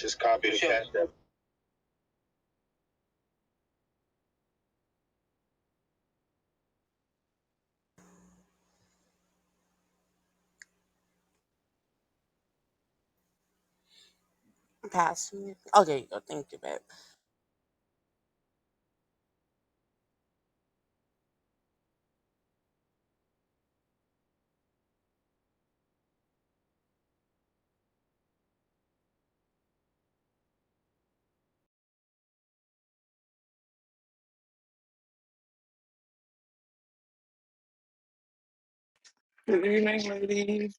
Just copy the cash app. Pass me. Oh, there you go. Thank you, babe. Good evening, ladies.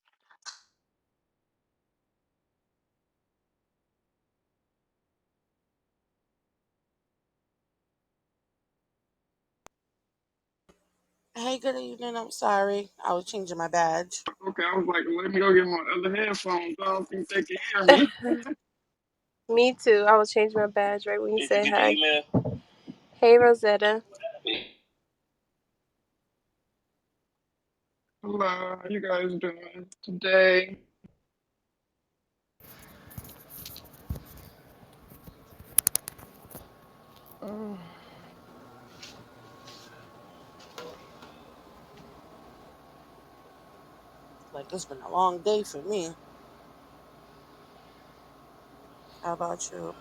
Hey, good evening. I'm sorry. I was changing my badge. Okay, I was like, let me go get my other headphones. I don't think they can hear me. Me too. I was changing my badge right when you Did you said get the hi. email? Hey, Rosetta. Hello, how you guys doing today? Oh, Like, it's been a long day for me. How about you?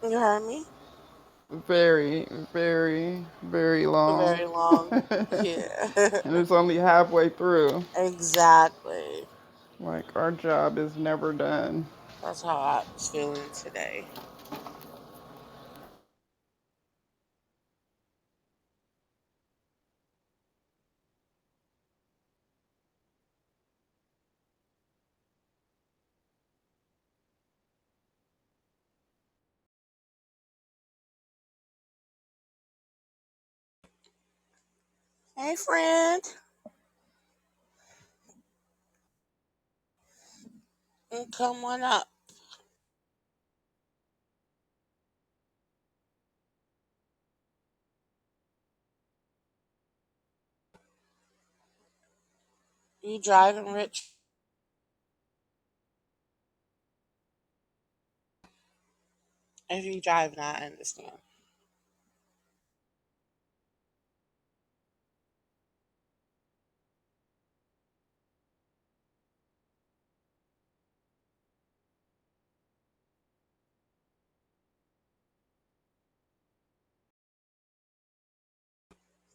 You heard me? very, very, very long. Very long. And Yeah. it's only halfway through. Exactly. Like, our job is never done. That's how I was feeling today. Hey, friend. Come on up. You driving, Rich? If you driving, I understand.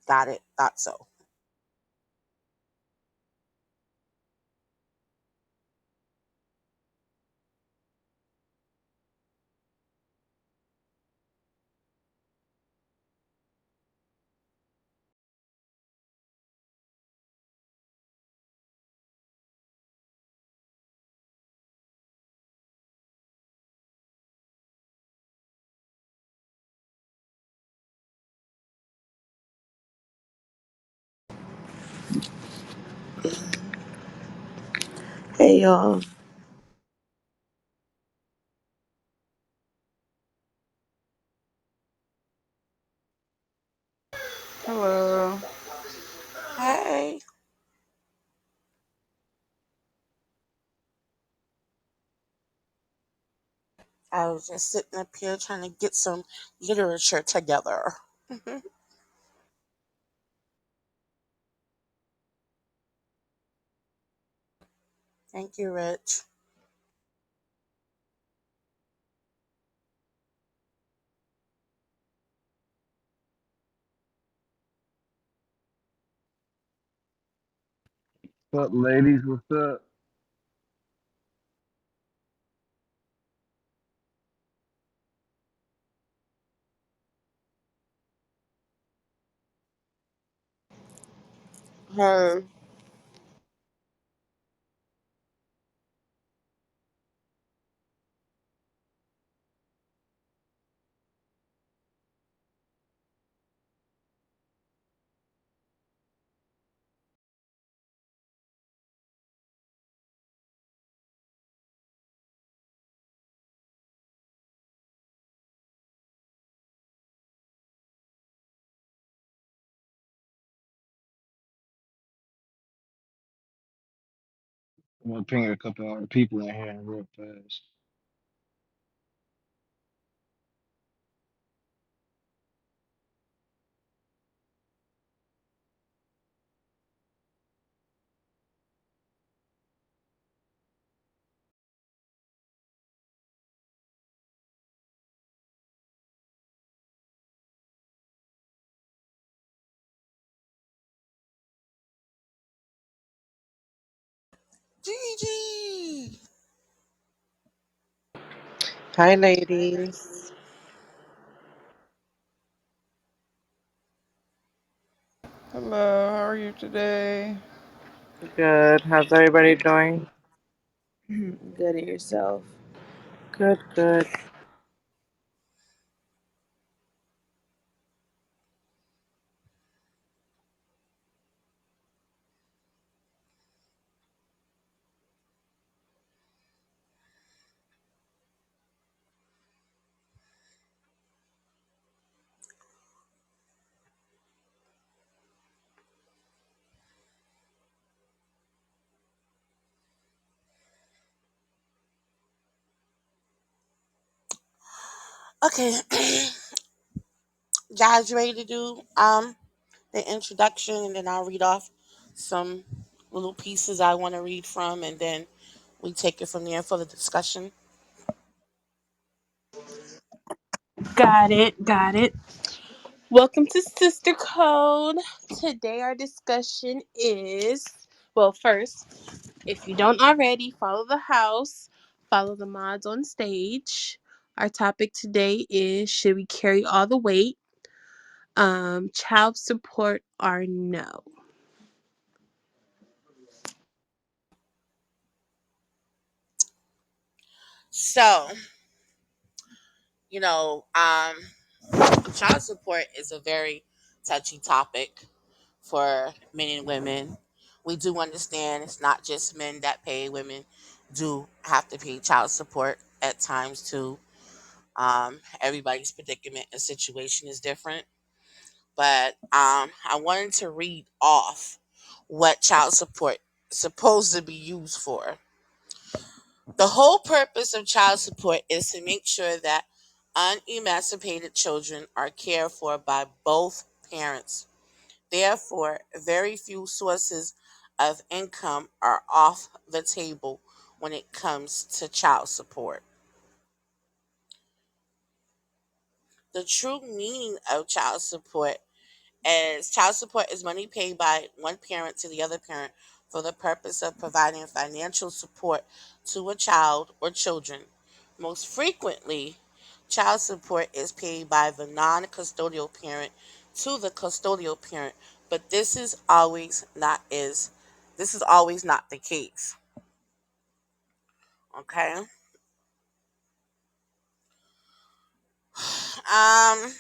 Got it. Thought so. Hey y'all. Hello. Hey. I was just sitting up here trying to get some literature together. Thank you, Rich. What's up, ladies? What's up? Her. I'm gonna ping a couple other people in here real fast. Gigi. Hi, ladies. Hello, how are you today? Good. How's everybody doing? Good at yourself. Good, good. Okay, guys, ready to do the introduction, and then I'll read off some little pieces I want to read from, and then we take it from there for the discussion. Got it. Got it. Welcome to Sister Code. Today our discussion is well, first, if you don't already, follow the house, follow the mods on stage. Our topic today is should we carry all the weight? Child support or no? So, you know, child support is a very touchy topic for men and women. We do understand it's not just men that pay; women do have to pay child support at times too. Everybody's predicament and situation is different. But I wanted to read off what child support is supposed to be used for. The whole purpose of child support is to make sure that unemancipated children are cared for by both parents. Therefore, very few sources of income are off the table when it comes to child support. The true meaning of child support is money paid by one parent to the other parent for the purpose of providing financial support to a child or children. Most frequently, child support is paid by the non-custodial parent to the custodial parent, but this is always not the case. Okay? Um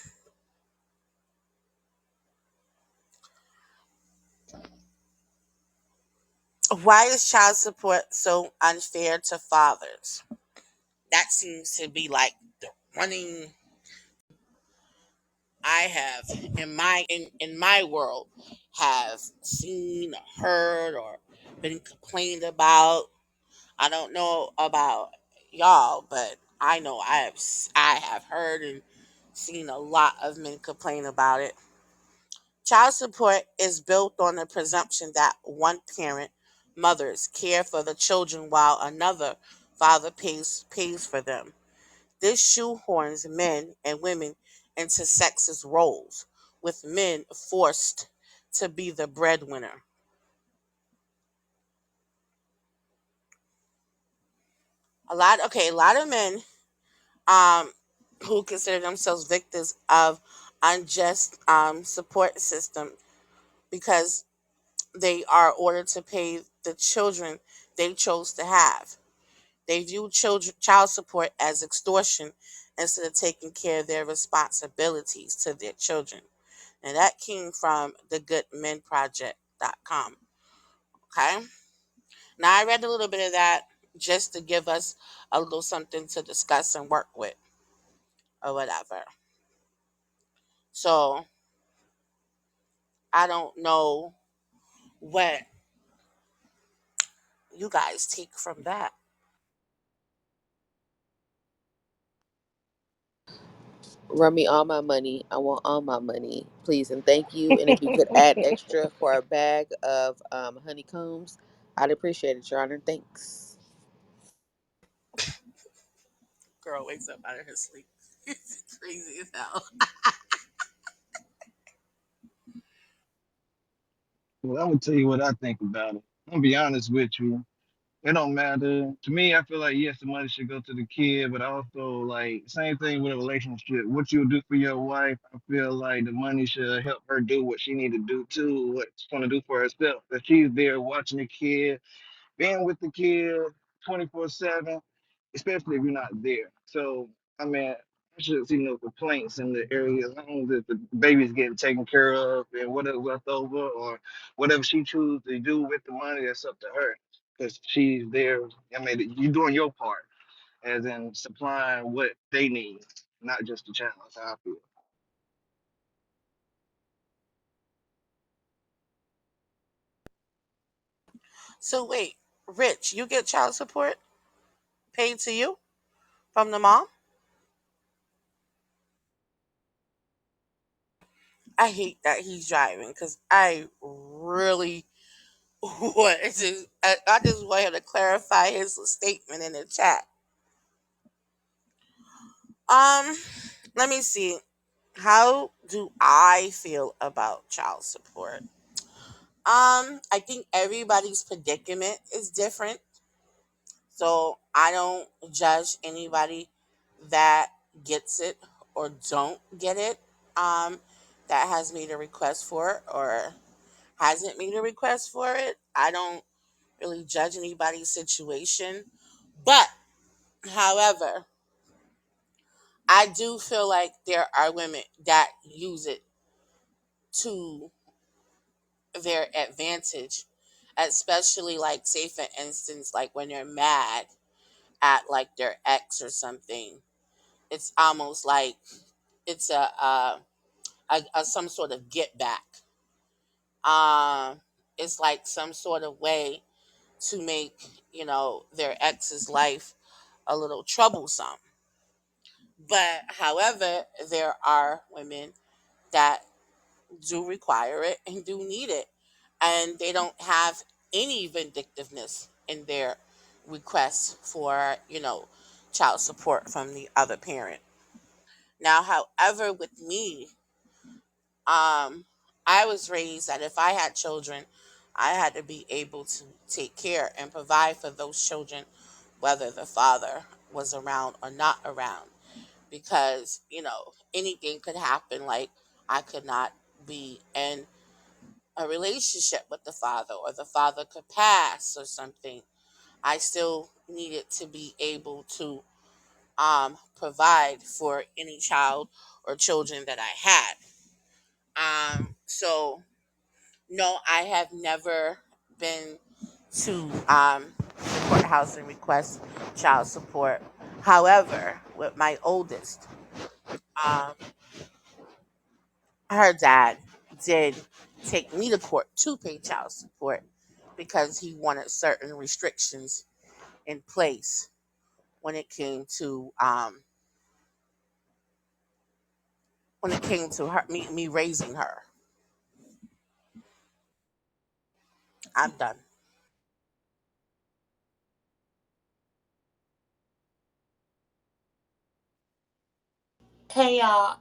why is child support so unfair to fathers? That seems to be like the running I have in my world have seen, heard, or been complained about. I don't know about y'all, but I know I have heard and seen a lot of men complain about it. Child support is built on the presumption that one parent, mothers, care for the children while another father pays for them. This shoehorns men and women into sexist roles, with men forced to be the breadwinner. A lot of men um, who consider themselves victims of unjust support system because they are ordered to pay the children they chose to have. They view child support as extortion instead of taking care of their responsibilities to their children. And that came from the goodmenproject.com. Okay. Now, I read a little bit of that just to give us a little something to discuss and work with or whatever. So, I don't know what you guys take from that? Run me all my money. I want all my money, please and thank you. And if you could add extra for a bag of honeycombs, I'd appreciate it, Your Honor. Thanks. Girl wakes up out of her sleep. It's crazy as hell. Well, I'm gonna tell you what I think about it. I'm gonna be honest with you. It don't matter to me. I feel like yes, the money should go to the kid, but also like same thing with a relationship. What you do for your wife, I feel like the money should help her do what she need to do too, what she's gonna do for herself. If she's there watching the kid, being with the kid 24/7, especially if you're not there. So I mean, I shouldn't see no complaints in the area as long as the baby's getting taken care of and whatever left over or whatever she chooses to do with the money, that's up to her because she's there. I mean, you're doing your part, as in supplying what they need, not just the child. That's how I feel. So wait, Rich, you get child support paid to you from the mom? I hate that he's driving because I really want to. I just want him to clarify his statement in the chat. Um, Let me see. How do I feel about child support? I think everybody's predicament is different. So I don't judge anybody that gets it or don't get it. That has made a request for it or hasn't made a request for it. I don't really judge anybody's situation. But however, I do feel like there are women that use it to their advantage, especially like say for instance, like when they're mad at like their ex or something. It's almost like it's a some sort of get back. Um, it's like some sort of way to make their ex's life a little troublesome. But however, there are women that do require it and do need it, and they don't have any vindictiveness in their requests for child support from the other parent. Now, however, with me, I was raised that if I had children, I had to be able to take care and provide for those children, whether the father was around or not around, because anything could happen. Like I could not be in a relationship with the father, or the father could pass or something. I still needed to be able to provide for any child or children that I had. So no, I have never been to the courthouse and request child support. However, with my oldest, um, her dad did take me to court to pay child support because he wanted certain restrictions in place when it came to her me raising her. I'm done. Hey y'all,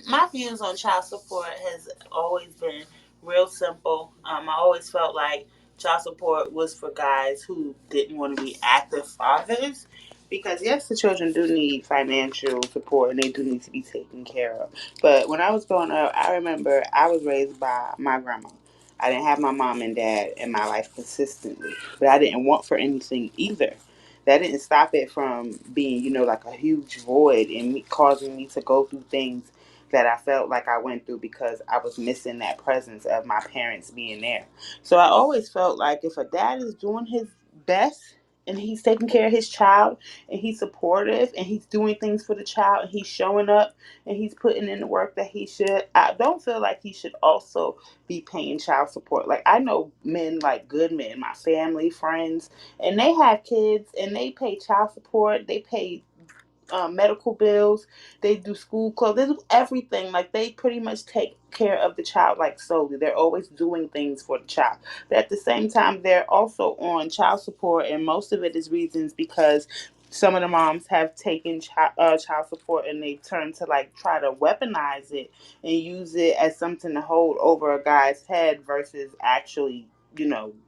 my views on child support has always been real simple. I always felt like child support was for guys who didn't want to be active fathers, because yes, the children do need financial support and they do need to be taken care of. But when I was growing up, I remember I was raised by my grandma. I didn't have my mom and dad in my life consistently, but I didn't want for anything either. That didn't stop it from being, like a huge void and me causing me to go through things that I felt like I went through because I was missing that presence of my parents being there. So I always felt like if a dad is doing his best and he's taking care of his child, and he's supportive, and he's doing things for the child, and he's showing up, and he's putting in the work that he should, I don't feel like he should also be paying child support. Like, I know men, like good men, my family, friends, and they have kids and they pay child support, they pay medical bills, they do school clothes, they do everything. Like, they pretty much take care of the child like solely. They're always doing things for the child. But at the same time, they're also on child support, and most of it is reasons because some of the moms have taken child support and they turn to like try to weaponize it and use it as something to hold over a guy's head versus actually,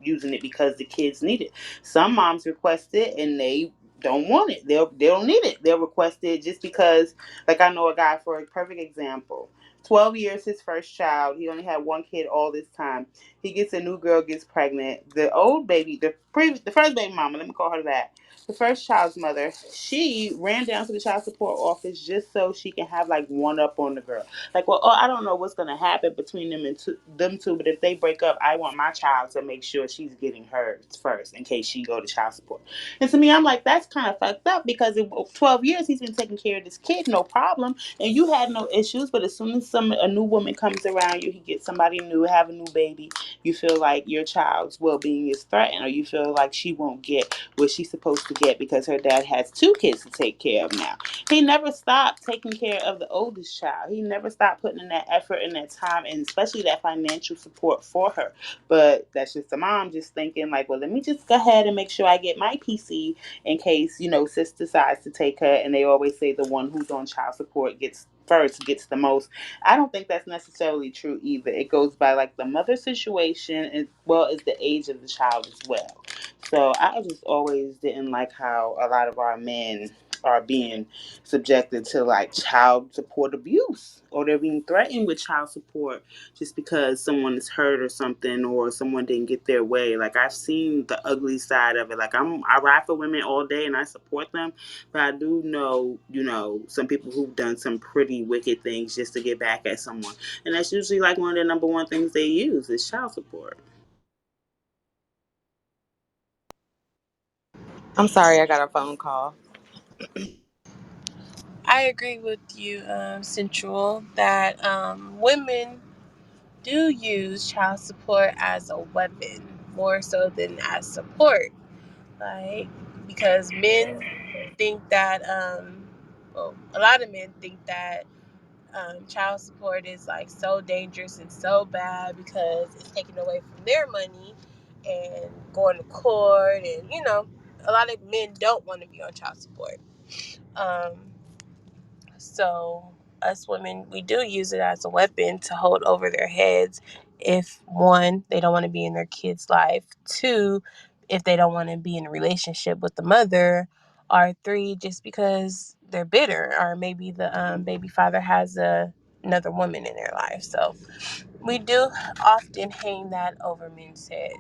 using it because the kids need it. Some moms request it and they don't want it. They don't need it. They'll request it just because. Like, I know a guy, for a perfect example. 12 years, his first child. He only had one kid all this time. He gets a new girl, gets pregnant. The old baby, the first baby mama, let me call her that. The first child's mother, she ran down to the child support office just so she can have like one up on the girl. Like, well, oh, I don't know what's gonna happen between them two, but if they break up, I want my child to make sure she's getting hers first in case she go to child support. And to me, I'm like, that's kind of fucked up because in 12 years he's been taking care of this kid, no problem, and you had no issues. But as soon as a new woman comes around you, he gets somebody new, have a new baby, you feel like your child's well being is threatened, or you feel like she won't get what she's supposed to get because her dad has two kids to take care of now. He never stopped taking care of the oldest child. He never stopped putting in that effort and that time, and especially that financial support for her. But that's just the mom just thinking like, well, let me just go ahead and make sure I get my PC in case, sis decides to take her. And they always say the one who's on child support gets the most. I don't think that's necessarily true either. It goes by like the mother situation as well as the age of the child as well. So I just always didn't like how a lot of our men are being subjected to like child support abuse, or they're being threatened with child support just because someone is hurt or something, or someone didn't get their way. Like, I've seen the ugly side of it. Like, I ride for women all day and I support them, but I do know, some people who've done some pretty wicked things just to get back at someone, and that's usually like one of the number one things they use is child support. I'm sorry, I got a phone call. I agree with you, Central, that women do use child support as a weapon more so than as support. Like, because men think that, well, a lot of men think that child support is like so dangerous and so bad because it's taking away from their money and going to court, and a lot of men don't want to be on child support. Um, so us women, we do use it as a weapon to hold over their heads if one, they don't want to be in their kid's life, two, if they don't want to be in a relationship with the mother, or three, just because they're bitter, or maybe the baby father has another woman in their life. So we do often hang that over men's head.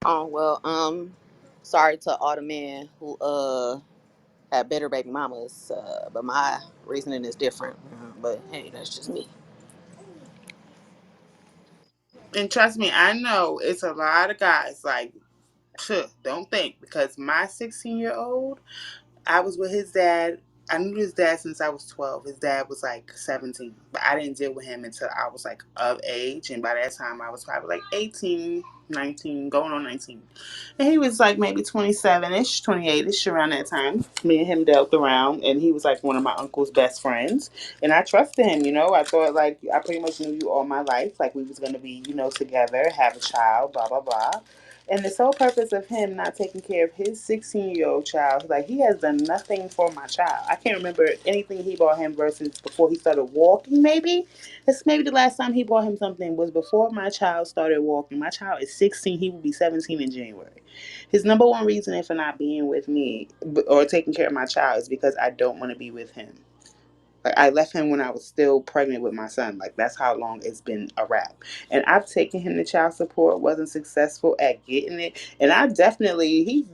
Oh well, sorry to all the men who had better baby mamas, but my reasoning is different. But hey, that's just me. And trust me, I know it's a lot of guys like, don't think, because my 16-year-old, I was with his dad. I knew his dad since I was 12. His dad was like 17, but I didn't deal with him until I was like of age. And by that time, I was probably like 18, 19, going on 19. And he was like maybe 27 ish, 28 ish around that time. Me and him dealt around, and he was like one of my uncle's best friends. And I trusted him, I thought like I pretty much knew you all my life. Like, we was going to be, together, have a child, blah, blah, blah. And the sole purpose of him not taking care of his 16-year-old child, like, he has done nothing for my child. I can't remember anything he bought him versus before he started walking, maybe. It's maybe the last time he bought him something was before my child started walking. My child is 16. He will be 17 in January. His number one reason for not being with me or taking care of my child is because I don't want to be with him. Like, I left him when I was still pregnant with my son. Like, that's how long it's been a wrap. And I've taken him to child support, wasn't successful at getting it. And I definitely, he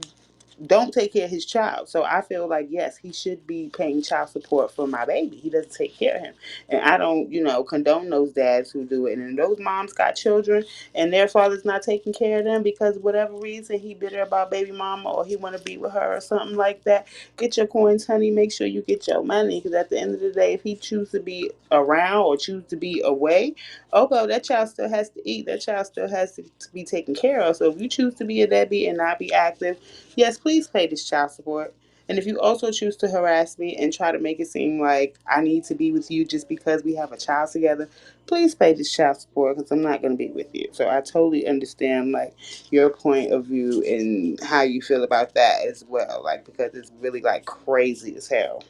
don't take care of his child. So I feel like yes, he should be paying child support for my baby. He doesn't take care of him, and I don't, condone those dads who do it. And those moms got children, and their father's not taking care of them because whatever reason he bitter about baby mama or he want to be with her or something like that. Get your coins, honey. Make sure you get your money because at the end of the day, if he choose to be around or choose to be away, okay, that child still has to eat. That child still has to be taken care of. So if you choose to be a deadbeat and not be active, yes, please pay this child support. And if you also choose to harass me and try to make it seem like I need to be with you just because we have a child together, please pay this child support because I'm not going to be with you. So I totally understand like your point of view and how you feel about that as well. Like because it's really like crazy as hell.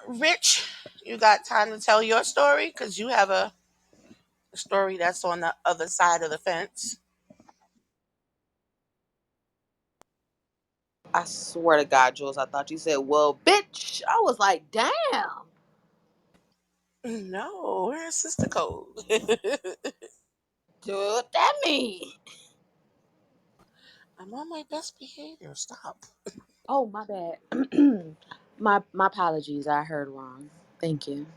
Rich, you got time to tell your story? Because you have a story that's on the other side of the fence. I swear to God, Jules, I thought you said, well, bitch. I was like, damn. No, we're in sister code. Dude, what that mean? I'm on my best behavior. Stop. Oh, my bad. my apologies. I heard wrong. Thank you.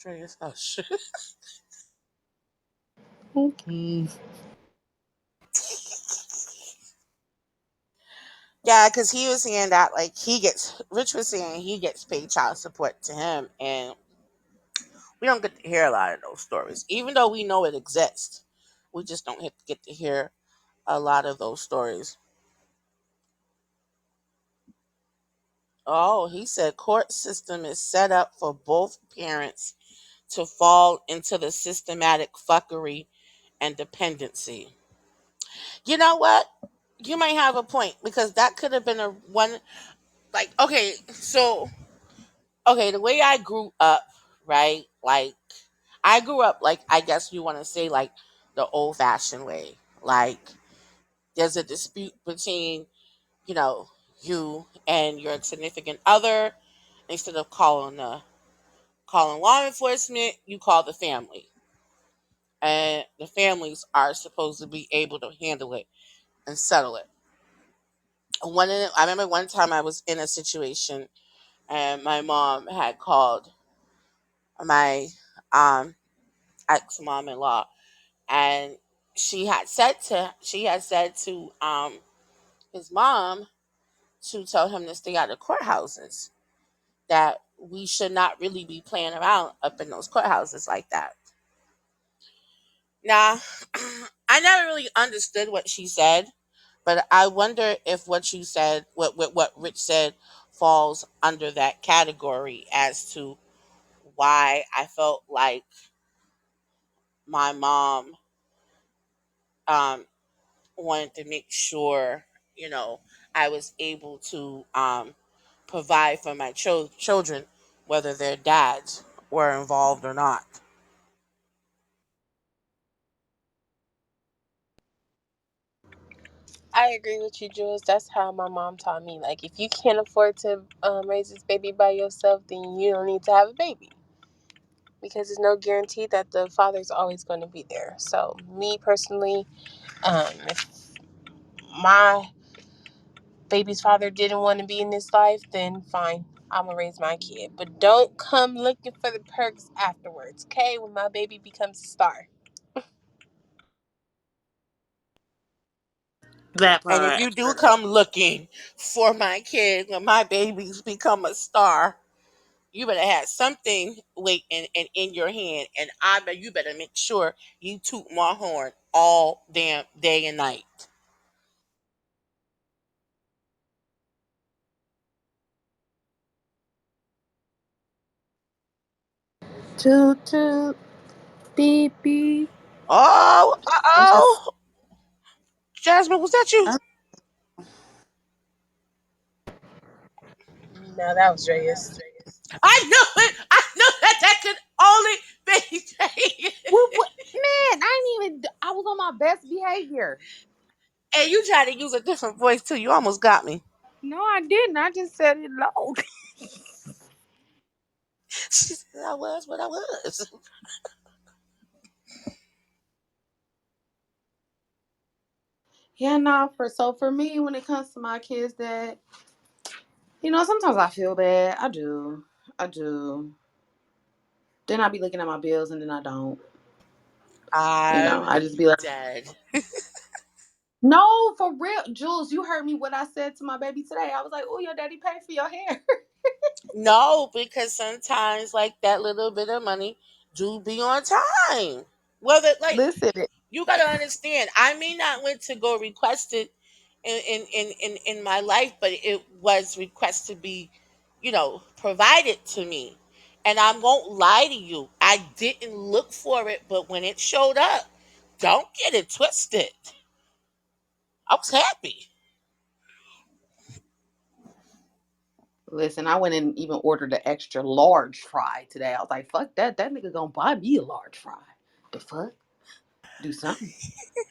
Dre's hush. Okay. Yeah, because he was saying that like Rich was saying he gets paid child support to him, and we don't get to hear a lot of those stories, even though we know it exists. We just don't get to hear a lot of those stories. Oh, he said court system is set up for both parents to fall into the systematic fuckery and dependency. You know what? You might have a point because that could have been a one. Like, okay, the way I grew up, right? Like, I grew up like I guess you want to say like the old fashioned way. Like, there's a dispute between you know you and your significant other. Instead of calling law enforcement, you call the family, and the families are supposed to be able to handle it and settle it. I remember one time I was in a situation and my mom had called my um, ex mom in law, and she had said to his mom to tell him to stay out of courthouses. That we should not really be playing around up in those courthouses like that. Now, I never really understood what she said, but I wonder if what you said, what Rich said, falls under that category as to why I felt like my mom um, wanted to make sure, you know, I was able to provide for my children, whether their dads were involved or not. I agree with you, Jules. That's how my mom taught me. Like, if you can't afford to raise this baby by yourself, then you don't need to have a baby because there's no guarantee that the father's always going to be there. So, me personally, if my baby's father didn't want to be in this life, then fine. I'm gonna raise my kid. But don't come looking for the perks afterwards, okay? When my baby becomes a star. That And if part. you do come looking for my kid when my babies become a star, you better have something waiting and in your hand. And I bet you better make sure you toot my horn all damn day and night. Toot toot, beep beep. Oh, I'm just. oh, Jasmine, was that you? No, that was Reyes. I knew it. I knew that could only be Jay. What? Man, I ain't even. I was on my best behavior. And you tried to use a different voice too. You almost got me. No, I didn't. I just said it low. She said I was what I was. Yeah, nah, for me when it comes to my kids that sometimes I feel bad. I do. I do. Then I be looking at my bills and then I don't. I I'm just be like, dead. no, for real. Jules, you heard me what I said to my baby today. I was like, oh, your daddy paid for your hair. No, because sometimes like that little bit of money do be on time. Whether like Listen, you gotta understand, I may not went to go request it in my life, but it was requested to be, provided to me. And I won't lie to you, I didn't look for it, but when it showed up, don't get it twisted. I was happy. listen, I went and even ordered an extra large fry today. I was like, fuck that. That nigga gonna buy me a large fry. The fuck? Do something.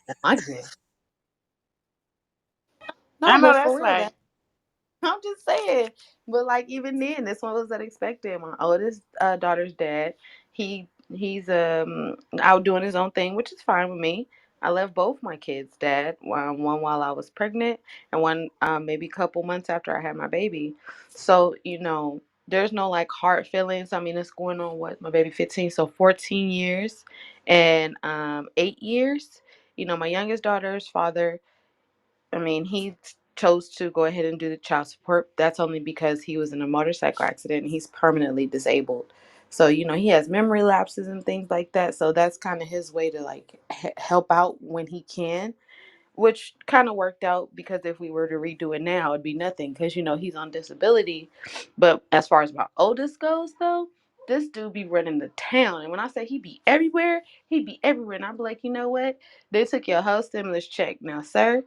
That's my gift. I No, know but for that's real, right. I'm just saying. But like even then, this one was unexpected. My oldest daughter's dad, he's out doing his own thing, which is fine with me. I left both my kids' dad, one while I was pregnant, and one maybe a couple months after I had my baby. So there's no like hard feelings. I mean, it's going on what my baby 15, so 14 years, and 8 years. My youngest daughter's father. I mean, he chose to go ahead and do the child support. That's only because he was in a motorcycle accident and he's permanently disabled. So, he has memory lapses and things like that. So that's kind of his way to like help out when he can, which kind of worked out because if we were to redo it now, it'd be nothing because he's on disability. But as far as my oldest goes, though, this dude be running the town, and when I say he be everywhere, he be everywhere. And I'm like, you know what? They took your whole stimulus check. Now, sir,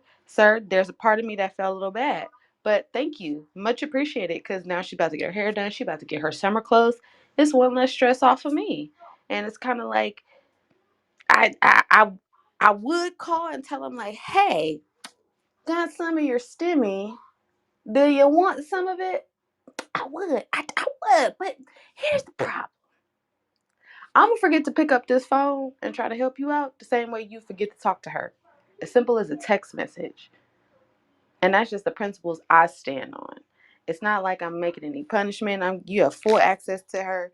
there's a part of me that felt a little bad, but thank you, much appreciated. Because now she's about to get her hair done. She about to get her summer clothes. It's one less stress off of me, and it's kind of like I I I I would call and tell him like, hey, got some of your stimmy. Do you want some of it? I would. I would. But here's the problem. I'm gonna forget to pick up this phone and try to help you out the same way you forget to talk to her. As simple as a text message. And that's just the principles I stand on. It's not like I'm making any punishment. You have full access to her.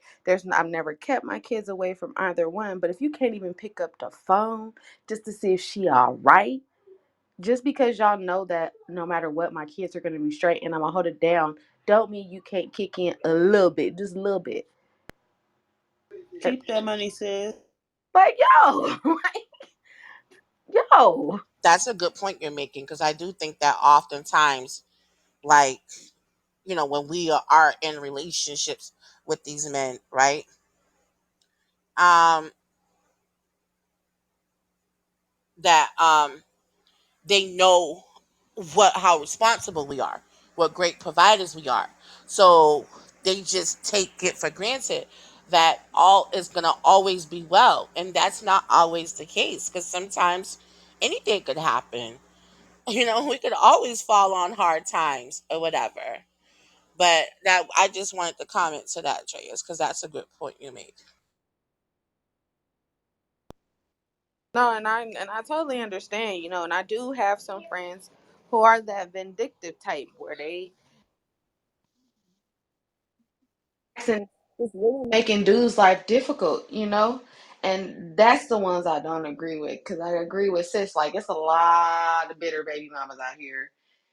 I've never kept my kids away from either one. But if you can't even pick up the phone just to see if she all right, just because y'all know that no matter what, my kids are gonna be straight and I'm gonna hold it down, don't mean you can't kick in a little bit, just a little bit. Keep that money, sis. Like yo, yo. That's a good point you're making because I do think that oftentimes, like, when we are in relationships with these men, right? Um, that they know how responsible we are, what great providers we are. So they just take it for granted that all is going to always be well, and that's not always the case because sometimes anything could happen. We could always fall on hard times or whatever. But that I just wanted to comment to that, Treyas, because that's a good point you made. No, and I totally understand, and I do have some friends who are that vindictive type where they and it's really making dudes' life difficult. And that's the ones I don't agree with. Because I agree with sis, like, it's a lot of bitter baby mamas out here.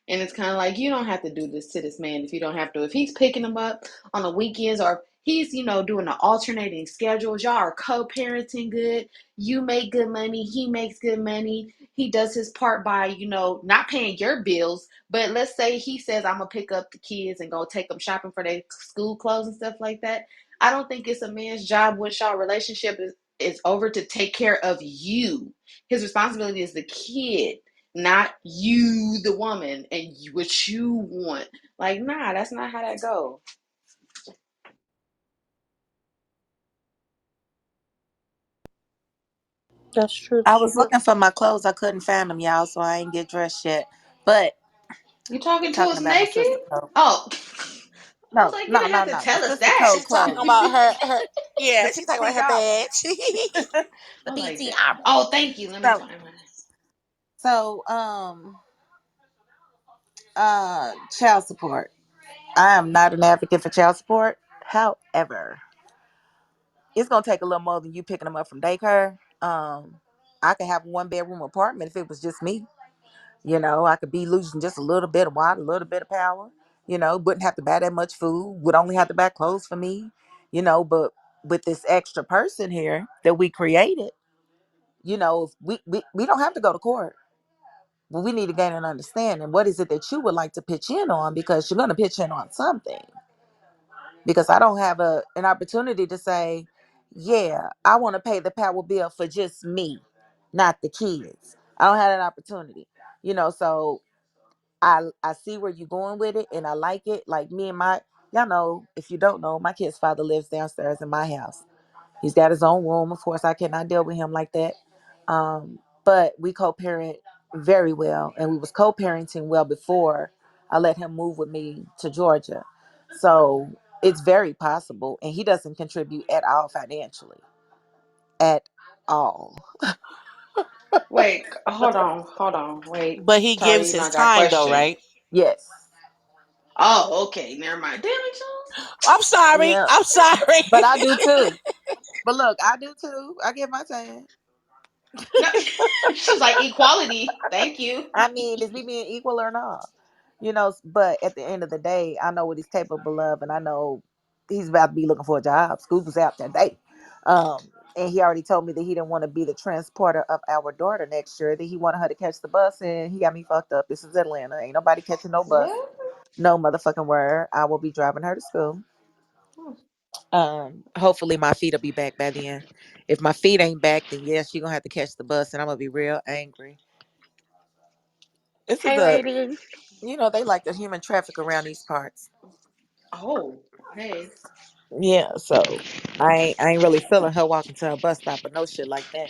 And it's kind of like, you don't have to do this to this man if you don't have to. If he's picking them up on the weekends or he's, doing the alternating schedules, y'all are co parenting good. You make good money. He makes good money. He does his part by, not paying your bills, but let's say he says, I'm going to pick up the kids and go take them shopping for their school clothes and stuff like that. I don't think it's a man's job once y'all relationship is over to take care of you. His responsibility is the kid, not you, the woman, and what you want. Like, nah, that's not how that goes. That's true. I was looking for my clothes. I couldn't find them, y'all, so I ain't get dressed yet. But You talking to talking us about my naked? sister code. Oh, I was No, like, you no, didn't have no, to no. The tell us sister that. code She's talking about clothes. her yeah, The she's talking about her $50. badge. The I was like, PTR. oh, thank you. Let me So, find mine. so, child support. I am not an advocate for child support. However, it's gonna take a little more than you picking them up from daycare. I could have a 1 bedroom apartment if it was just me. I could be losing just a little bit of water, a little bit of power. Wouldn't have to buy that much food. Would only have to buy clothes for me. But with this extra person here that we created, we don't have to go to court. But we need to gain an understanding. What is it that you would like to pitch in on? Because you're going to pitch in on something. Because I don't have an opportunity to say, yeah, I want to pay the power bill for just me, not the kids. I don't have that opportunity. So I see where you're going with it, and I like it. Like me and y'all know, if you don't know, my kid's father lives downstairs in my house. He's got his own room. Of course, I cannot deal with him like that. But we co-parent very well, and we was co-parenting well before I let him move with me to Georgia. So it's very possible, and he doesn't contribute at all financially, at all. Wait, hold on. Wait, But he Tara, gives you know his I got a time though, question. right? Yes. Oh, okay, never mind. Damn it, Jones. I'm sorry. Yeah. I'm sorry. But I do too. But look, I do too. I give my time. No, she was like equality. Thank you. I mean, is we being equal or not? But at the end of the day, I know what he's capable of, and I know he's about to be looking for a job. School was out that day. And he already told me that he didn't want to be the transporter of our daughter next year, that he wanted her to catch the bus, and he got me fucked up. This is Atlanta. Ain't nobody catching no bus. What? No motherfucking word. I will be driving her to school. Hmm. Hopefully my feet will be back by then. If my feet ain't back, then yes, you're gonna have to catch the bus, and I'm gonna be real angry. This is Hey, a ladies. they like the human traffic around these parts. Oh, hey. Yeah, so I ain't really feeling her walking to a bus stop or no shit like that.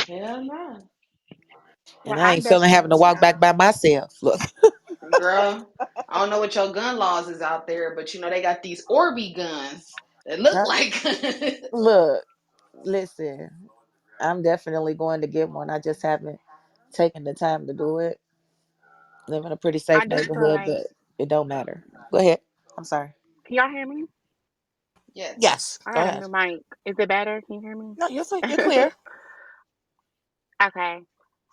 Hell no. And Well, I I ain't feeling having to definitely walk back by myself. Look, Girl, I don't know what your gun laws is out there, but they got these Orby guns that look huh? like guns. Look, listen, I'm definitely going to get one. I just haven't taken the time to do it. Live in a pretty I safe do feel neighborhood, like, but it don't matter. Go ahead. I'm sorry. can y'all hear me? Yes. Yes. I Go got a ahead. new mic. Is it better? Can you hear No, you're clear. me? Okay.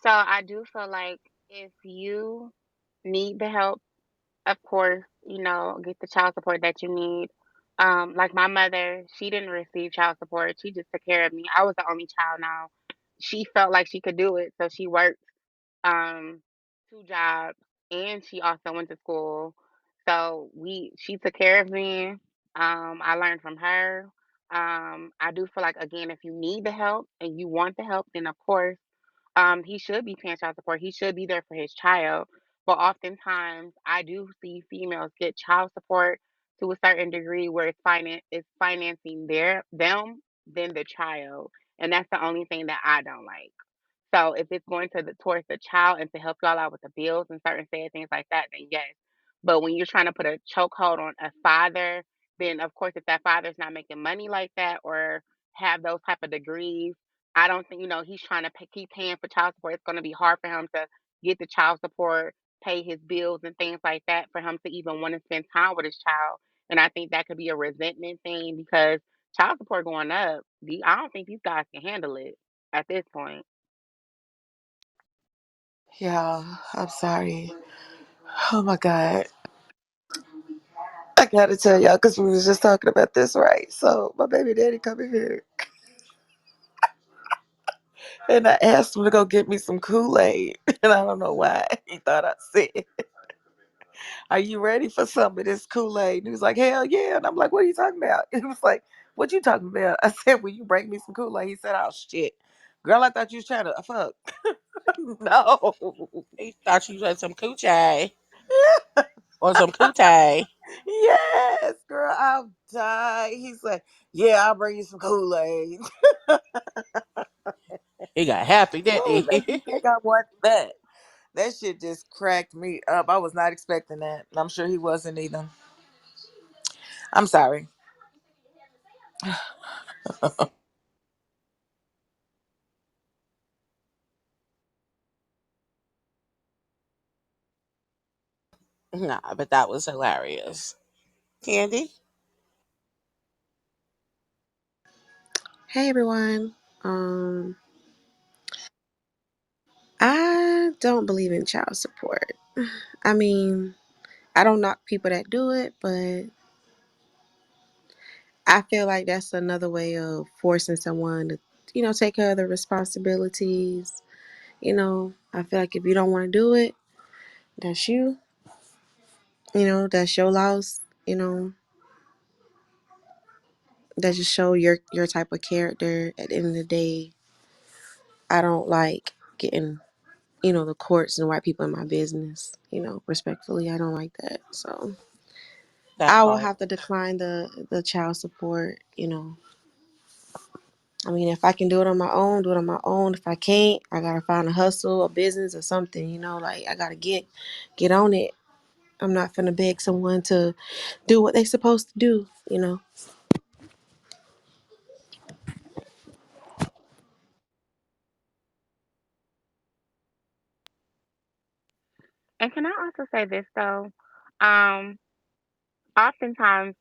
So I do feel like if you need the help, of course, get the child support that you need. Like my mother, she didn't receive child support. She just took care of me. I was the only child now. She felt like she could do it, so she worked um 2 jobs, and she also went to school. So she took care of me. I learned from her. I do feel like, again, if you need the help and you want the help, then of course, he should be paying child support. He should be there for his child. But oftentimes I do see females get child support to a certain degree where it's financing them than the child. And that's the only thing that I don't like. So if it's going towards the child and to help y'all out with the bills and certain sad things like that, then yes. But when you're trying to put a chokehold on a father, then of course if that father's not making money like that or have those type of degrees, I don't think he's trying to keep paying for child support. It's going to be hard for him to get the child support, pay his bills and things like that for him to even want to spend time with his child. And I think that could be a resentment thing because child support going up. I don't think these guys can handle it at this point. Yeah, I'm sorry. Oh my God. I gotta tell y'all because we was just talking about this, right? So my baby daddy come in here and I asked him to go get me some Kool-Aid. And I don't know why. He thought I said, are you ready for some of this Kool-Aid? And he was like, hell yeah. And I'm like, what are you talking about? And he was like, what you talking about? I said, will you bring me some Kool-Aid? He said, oh shit. Girl, I thought you was trying to fuck. No. He thought you had some coochie or some cootie. Yes, girl, I'll die. He's like, yeah, I'll bring you some Kool-Aid. He got happy, didn't Ooh, make you he? think I want that. That shit just cracked me up. I was not expecting that. And I'm sure he wasn't either. I'm sorry. Nah, but that was hilarious. Candy? Hey everyone. Um, I don't believe in child support. I mean, I don't knock people that do it, but I feel like that's another way of forcing someone to, take care of their responsibilities. I feel like if you don't want to do it, that's you. That's your loss. That just show your type of character. At the end of the day, I don't like getting the courts and white people in my business. Respectfully, I don't like that. So That I will part. have to decline the child support. I mean, if I can do it on my own, do it on my own. If I can't, I gotta find a hustle, a business, or something. Like I gotta get on it. I'm not gonna beg someone to do what they supposed to do. And can I also say this though? Um, Oftentimes,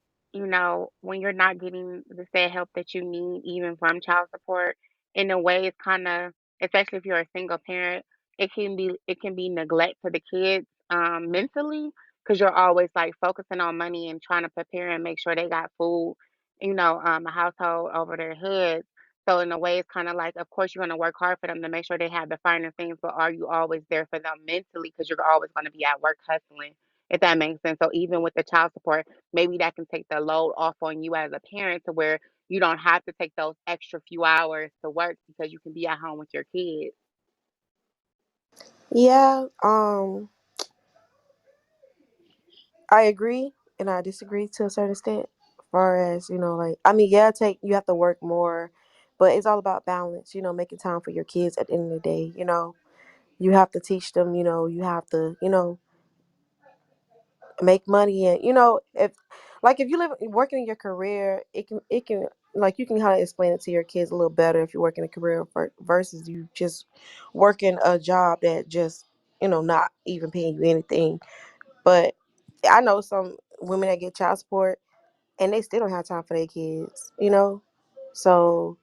when you're not getting the said help that you need, even from child support, in a way, it's kind of, especially if you're a single parent, it can be neglect to the kids mentally because you're always like focusing on money and trying to prepare and make sure they got food, a household over their heads. So in a way, it's kind of like, of course, you're going to work hard for them to make sure they have the finer things, but are you always there for them mentally? Because you're always going to be at work hustling, if that makes sense. So even with the child support, maybe that can take the load off on you as a parent to where you don't have to take those extra few hours to work because you can be at home with your kids. Yeah. I agree and I disagree to a certain extent. As far as like I mean, yeah, take you have to work more, but it's all about balance. Making time for your kids at the end of the day. You have to teach them. You have to make money and if you live working in your career it can like you can kind of explain it to your kids a little better if you're working a career versus you just working a job that just not even paying you anything. But I know some women that get child support and they still don't have time for their kids. So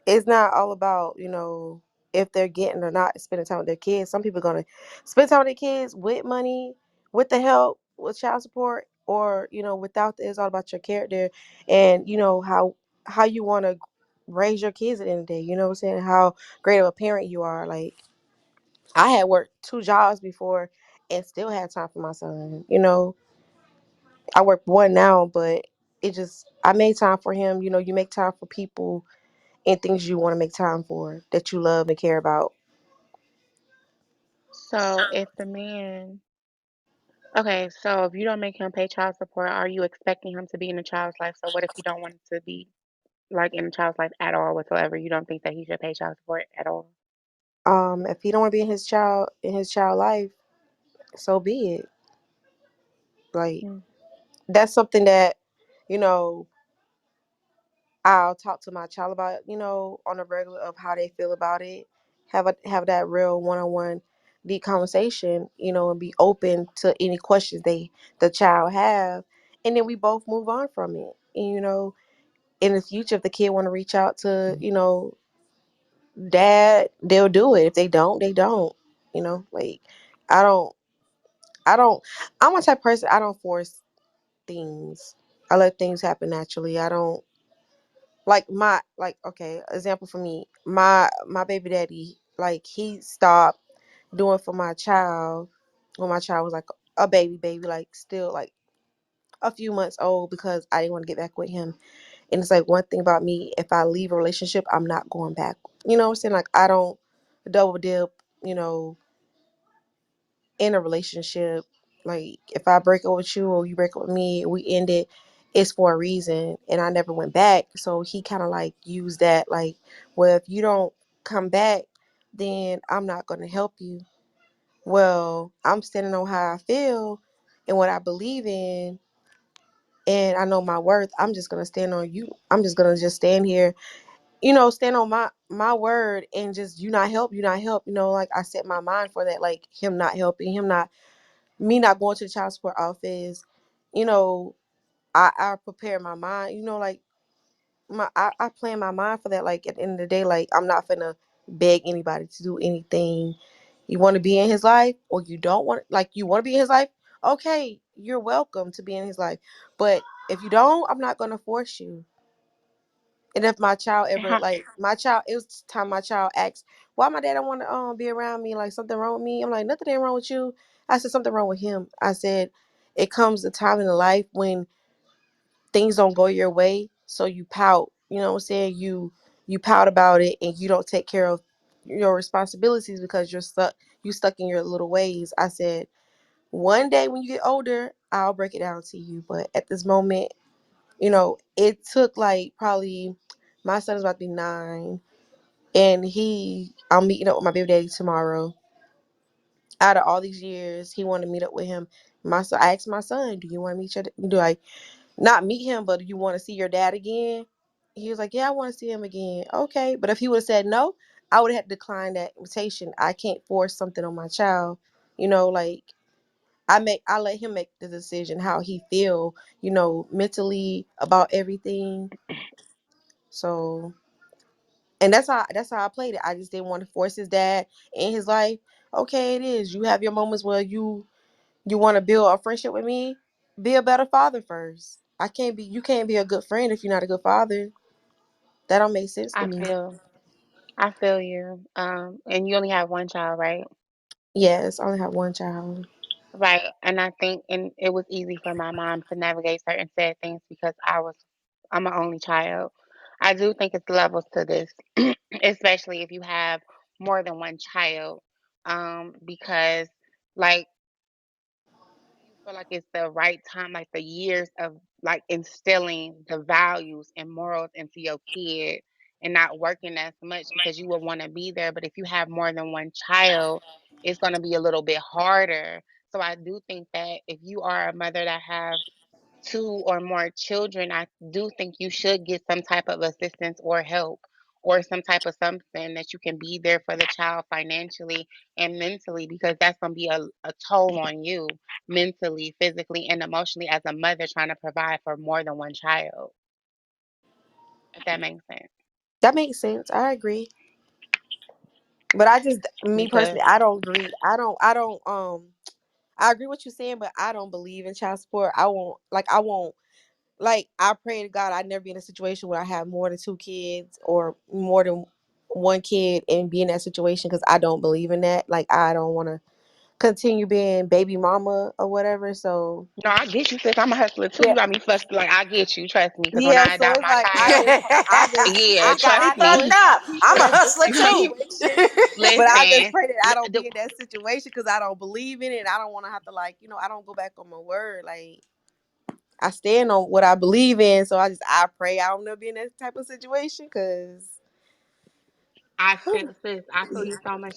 it's not all about if they're getting or not spending time with their kids. Some people are gonna spend time with their kids with money, with the help, with child support, or without. It's all about your character and how you want to raise your kids at the end of the day. You know what I'm saying? How great of a parent you are. Like I had worked 2 jobs before and still had time for my son. I work one now, but it just I made time for him. You make time for people and things you want to make time for that you love and care about. So if the man, okay, so if you don't make him pay child support, are you expecting him to be in a child's life? So what if you don't want him to be like in a child's life at all whatsoever? You don't think that he should pay child support at all? If he don't want to be in his child life, so be it. Like Mm. that's something that you know I'll talk to my child about. On a regular of how they feel about it. Have that real one-on-one deep conversation. And be open to any questions the child have, and then we both move on from it. And, in the future, if the kid want to reach out to dad, they'll do it. If they don't, they don't. Like I don't, I don't. I'm a type of person. I don't force things. I let things happen naturally. I don't okay, example for me. My baby daddy, like he stopped doing for my child when my child was like a baby, like still like a few months old because I didn't want to get back with him. And it's like one thing about me, if I leave a relationship, I'm not going back. You know what I'm saying? Like I don't double dip, you know, in a relationship. Like if I break up with you or you break up with me, we end it, it's for a reason. And I never went back. So he kind of like used that like, well, if you don't come back, then I'm not going to help you. Well, I'm standing on how I feel and what I believe in. and I know my worth, I'm just gonna stand on you. I'm just gonna just stand here, stand on my word, and just you not help. Like I set my mind for that, like him not helping, him not me not going to the child support office. You know, I prepare my mind. Like I plan my mind for that. Like at the end of the day, like I'm not gonna beg anybody to do anything. You want to be in his life, or you don't want, like you want to be in his life. Okay, you're welcome to be in his life. But if you don't, I'm not gonna force you. And if my child ever, Huh. like my child, it was time my child asked, "Why my dad don't want to be around me? Like something wrong with me?" I'm like, "Nothing ain't wrong with you." I said, "Something wrong with him." I said, "It comes a time in the life when things don't go your way, so you pout. You know what I'm saying? You pout about it, and you don't take care of your responsibilities because you stuck in your little ways." I said, "One day when you get older, I'll break it down to you, but at this moment, it took like probably my son is about to be 9, and I'm meeting up with my baby daddy tomorrow. Out of all these years, he wanted to meet up with him. My son, I asked my son, "Do you want to meet your? Do I not meet him, but do you want to see your dad again?" He was like, "Yeah, I want to see him again." Okay, but if he would have said no, I would have declined that invitation. I can't force something on my child. Like I let him make the decision how he feel, mentally about everything. So, and that's how I played it. I just didn't want to force his dad in his life. Okay, it is. You have your moments where you want to build a friendship with me. Be a better father first. You can't be a good friend if you're not a good father. That don't make sense to I me. feel I feel you. And you only have one child, right? Yes, I only have one child. Right. And I think and it was easy for my mom to navigate certain sad things because I'm an only child. I do think it's levels to this, especially if you have more than one child. Because like you feel like it's the right time, like the years of like instilling the values and morals into your kid and not working as much because you would want to be there. But if you have more than one child, it's going to be a little bit harder. So I do think that if you are a mother that have two or more children, I do think you should get some type of assistance or help or some type of something that you can be there for the child financially and mentally because that's going to be a toll on you mentally, physically, and emotionally as a mother trying to provide for more than one child, if that makes sense. That makes sense. I agree. But me Because personally, I don't agree. I agree what you're saying, but I don't believe in child support. I pray to God I never be in a situation where I have more than 2 kids or more than one kid and be in that situation because I don't believe in that. Like I don't want to continue being baby mama or whatever. So no, I get you, sis. I'm a hustler too. yeah, You got me fussed. Like I get you. Trust me. Because when yeah. I So adopt it's my like child, I yeah, just trust I Got me know me. fucked it's up. I'm people a in hustler different too. situations, but I just Listen, pray that I don't the, be in that situation because I don't believe in it. And I don't want to have to I don't go back on my word. Like I stand on what I believe in. So I pray I don't never be in that type of situation because I feel sis, I feel you so much.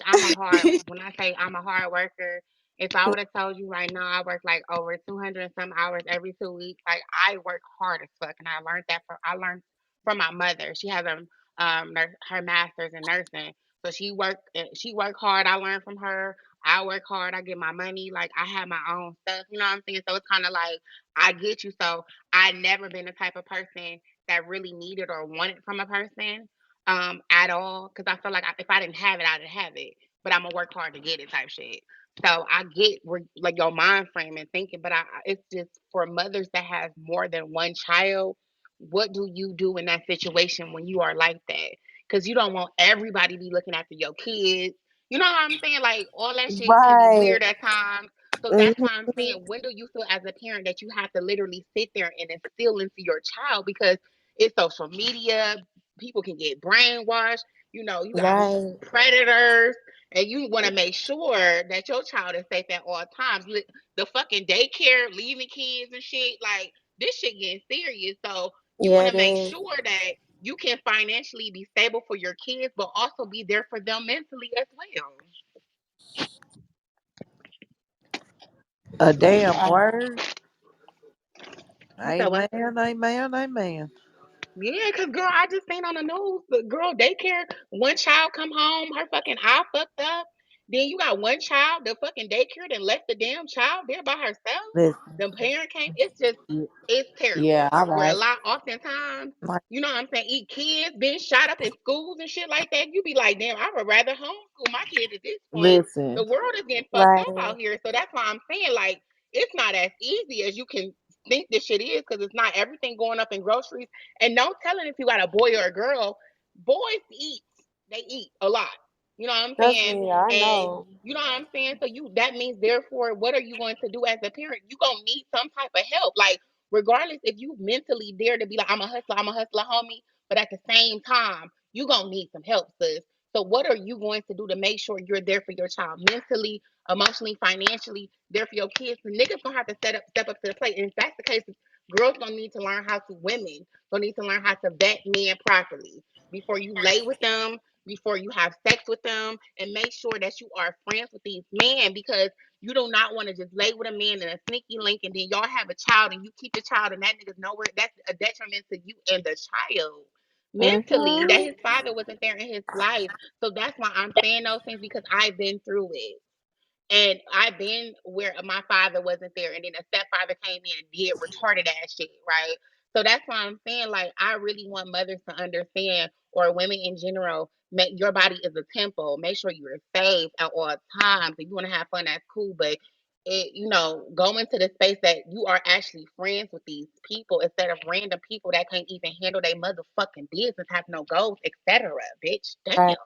When I say I'm a hard worker, if I would have told you right now I work like over 200 and some hours every 2 weeks, like I work hard as fuck, and I learned from my mother. She has her master's in nursing, so she worked hard. I learned from her. I work hard. I get my money. Like I have my own stuff. You know what I'm saying? So it's kind of like I get you. So I never been the type of person that really needed or wanted from a person at all because I feel like if I didn't have it, I didn't have it. But I'm gonna work hard to get it, type shit. So I get where like your mind frame and thinking, but it's just for mothers that have more than one child. What do you do in that situation when you are like that? Because you don't want everybody to be looking after your kids. You know what I'm saying? Like all that shit can be right. weird at times. So that's why I'm Mhm. saying, when do you feel as a parent that you have to literally sit there and instill into your child because it's social media, people can get brainwashed. You got Right. predators, and you want to make sure that your child is safe at all times. The fucking daycare, leaving kids and shit, like this shit getting serious. So you Yeah, want it to make is. sure that you can financially be stable for your kids, but also be there for them mentally as well. A damn word. You said what? Amen, amen, amen. Yeah, cause girl, I just seen on the news the girl daycare. One child come home, her fucking eye fucked up. Then you got one child, the fucking daycare, then left the damn child there by herself. Listen, The parent came. It's just, it's yeah, terrible. all Where a right. lot, oftentimes, Like, you know what I'm saying, eat kids being shot up in schools and shit like that. You be like, damn, I would rather homeschool my kids at this point. The listen, world is getting fucked up Right. out here, so that's why I'm saying like it's not as easy as you can think this shit is, because it's not everything going up in groceries. And no telling if you got a boy or a girl. Boys eat. They eat a lot. You know what I'm Trust saying? me, I And know. you know what I'm saying? So you that means therefore what are you going to do as a parent? You gonna need some type of help. Like regardless if you mentally dare to be like, I'm a hustler, homie, but at the same time, you gonna need some help, sis. So what are you going to do to make sure you're there for your child mentally, emotionally, financially, there for your kids? The niggas gonna have to step up to the plate. And if that's the case, girls gonna need to learn how to women gonna need to learn how to vet men properly before you lay with them, before you have sex with them, and make sure that you are friends with these men, because you do not want to just lay with a man and a sneaky link and then y'all have a child and you keep the child and that nigga's nowhere. That's a detriment to you and the child mentally, that Mhm. his father wasn't there in his life. So that's why I'm saying those things, because I've been through it. And I've been where my father wasn't there, and then a stepfather came in and did retarded ass shit, right? So that's why I'm saying, like, I really want mothers to understand, or women in general, make your body is a temple. Make sure you're safe at all times. If you want to have fun, that's cool, but go into the space that you are actually friends with these people instead of random people that can't even handle their motherfucking business, have no goals, etc. Bitch, damn. Right.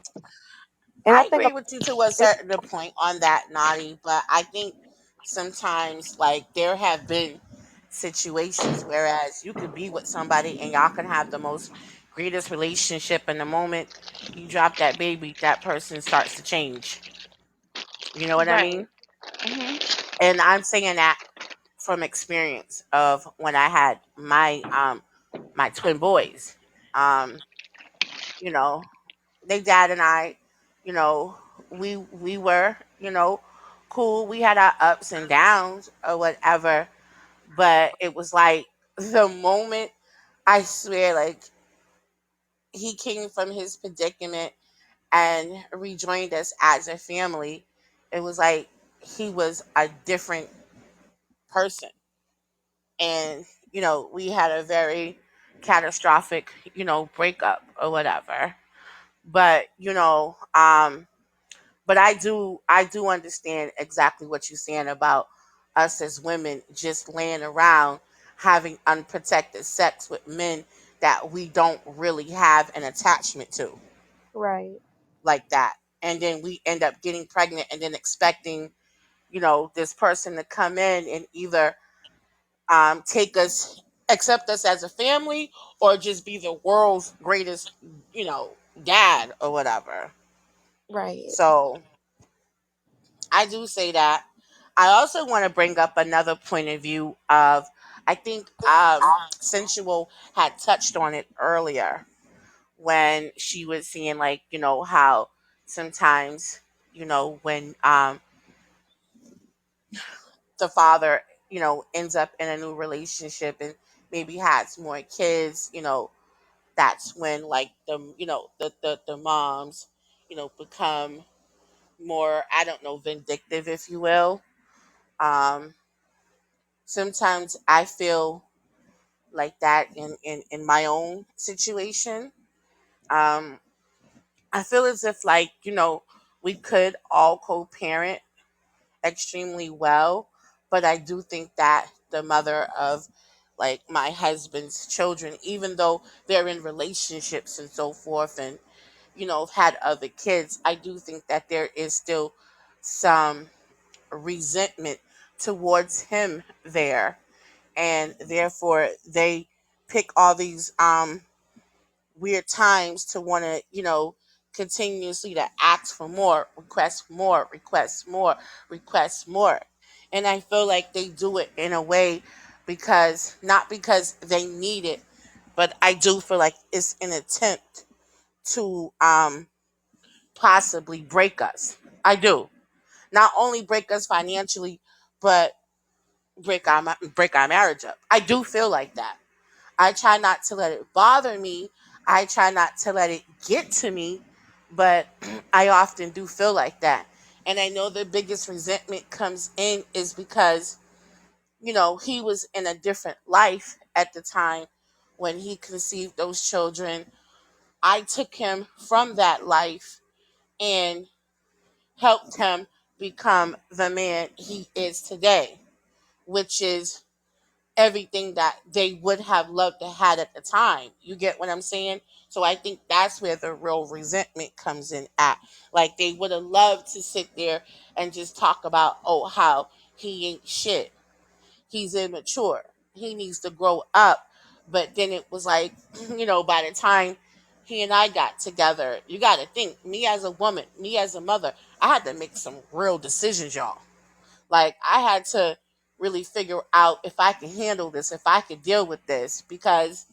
And I I think agree with you to a it's certain point on that, Naughty, but I think sometimes, like, there have been situations whereas you could be with somebody and y'all can have the most greatest relationship, and the moment you drop that baby, that person starts to change. You know what I Right. mean? Hmm. And I'm saying that from experience of when I had my twin boys. Um, you know, they dad and I, you know, we were, cool. We had our ups and downs or whatever, but it was like the moment, I swear, like, he came from his predicament and rejoined us as a family, it was like he was a different person. And, we had a very catastrophic, breakup or whatever. But, but I do understand exactly what you're saying about us as women just laying around having unprotected sex with men that we don't really have an attachment to, right. like that. And then we end up getting pregnant and then expecting, this person to come in and either take us, accept us as a family, or just be the world's greatest, you know, dad or whatever. Right. So I do say that. I also want to bring up another point of view of, I think Sensual had touched on it earlier when she was saying, like, how sometimes, when the father, ends up in a new relationship and maybe has more kids, that's when, like, the moms, become more, I don't know, vindictive, if you will. Um, Sometimes I feel like that in my own situation. Um, I feel as if, like, we could all co-parent extremely well, but I do think that the mother of, like, my husband's children, even though they're in relationships and so forth, and have had other kids, I do think that there is still some resentment towards him there, and therefore they pick all these weird times to want to, continuously to ask for more, request more, request more, request more. And I feel like they do it in a way because, not because they need it, but I do feel like it's an attempt to possibly break us. I do. Not only break us financially, but break our marriage up. I do feel like that. I try not to let it bother me. I try not to let it get to me, but I often do feel like that. And I know the biggest resentment comes in is because, he was in a different life at the time when he conceived those children. I took him from that life and helped him become the man he is today, which is everything that they would have loved to had at the time. You get what I'm saying? So I think that's where the real resentment comes in at. Like they would have loved to sit there and just talk about, oh, how he ain't shit. He's immature. He needs to grow up. But then it was like, by the time he and I got together, you got to think, me as a woman, me as a mother, I had to make some real decisions, y'all. Like I had to really figure out if I could handle this, if I could deal with this, because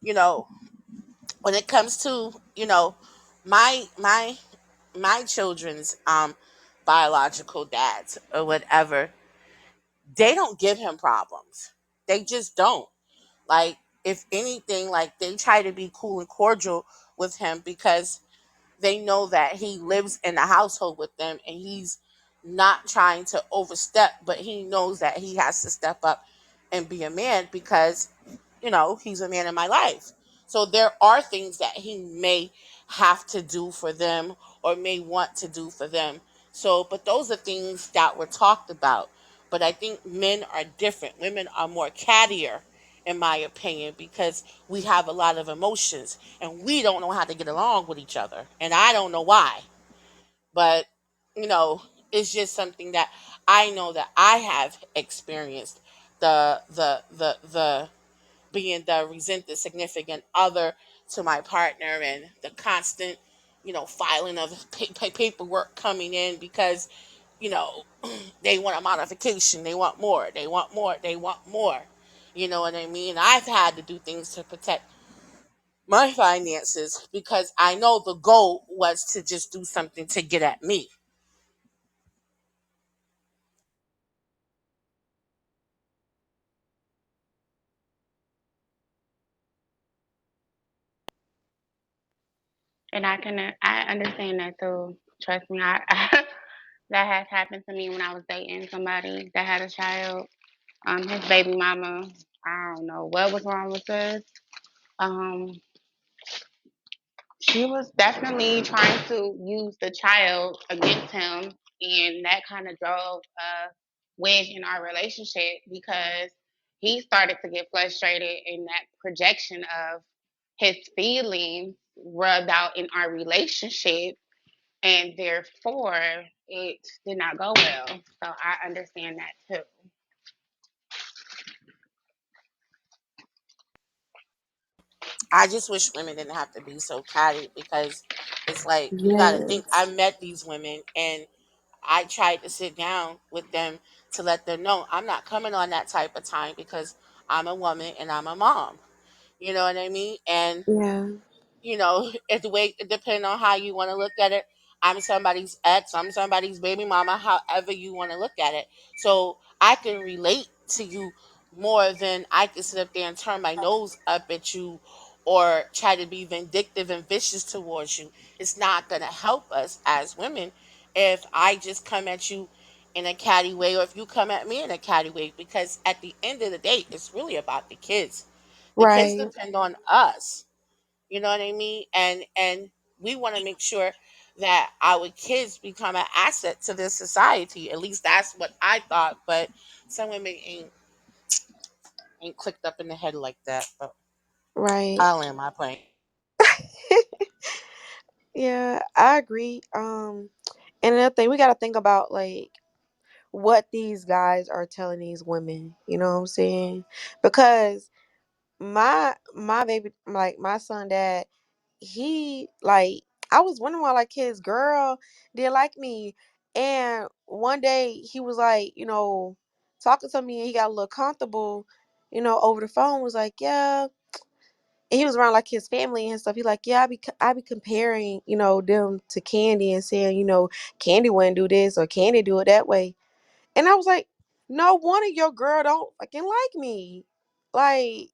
you know when it comes to my my children's biological dads or whatever, they don't give him problems. They just don't. Like if anything, like they try to be cool and cordial with him because they know that he lives in the household with them and he's not trying to overstep, but he knows that he has to step up and be a man because, he's a man in my life. So there are things that he may have to do for them or may want to do for them. So, but those are things that were talked about. But I think men are different. Women are more cattier, in my opinion, because we have a lot of emotions and we don't know how to get along with each other. And I don't know why. But, you know, it's just something that I know that I have experienced the being the resented significant other to my partner and the constant, filing of paperwork coming in because, you know, they want a modification, they want more, they want more, they want more. You know what I mean? I've had to do things to protect my finances because I know the goal was to just do something to get at me. And I understand that too. Trust me, that has happened to me when I was dating somebody that had a child. His baby mama, I don't know what was wrong with us. Um, she was definitely trying to use the child against him, and that kind of drove a wedge in our relationship because he started to get frustrated, and that projection of his feelings rubbed out in our relationship, and therefore it did not go well. So I understand that too. I just wish women didn't have to be so catty because it's like you got to think. I Yes. met these women and I tried to sit down with them to let them know I'm not coming on that type of time because I'm a woman and I'm a mom. You know what I mean? And Yeah. it's the way depending on how you want to look at it. I'm somebody's ex, I'm somebody's baby mama, however you want to look at it. So I can relate to you more than I can sit up there and turn my nose up at you or try to be vindictive and vicious towards you. It's not going to help us as women if I just come at you in a catty way or if you come at me in a catty way because at the end of the day, it's really about the kids. The kids Right. depend on us. You know what I mean? And we want to make sure that our kids become an asset to this society. At least that's what I thought. But some women ain't clicked up in the head like that. But Right. I'll land my plane. Yeah, I agree. And another thing, we got to think about like what these guys are telling these women. You know what I'm saying? Because my baby, like my son dad, he like I was wondering why like his girl didn't like me, and one day he was like, talking to me, and he got a little comfortable, over the phone. Was like, yeah, and he was around like his family and stuff. He like, yeah, I be comparing, them to Candy and saying, Candy wouldn't do this or Candy do it that way. And I was like, no one of your girl don't fucking like me. Like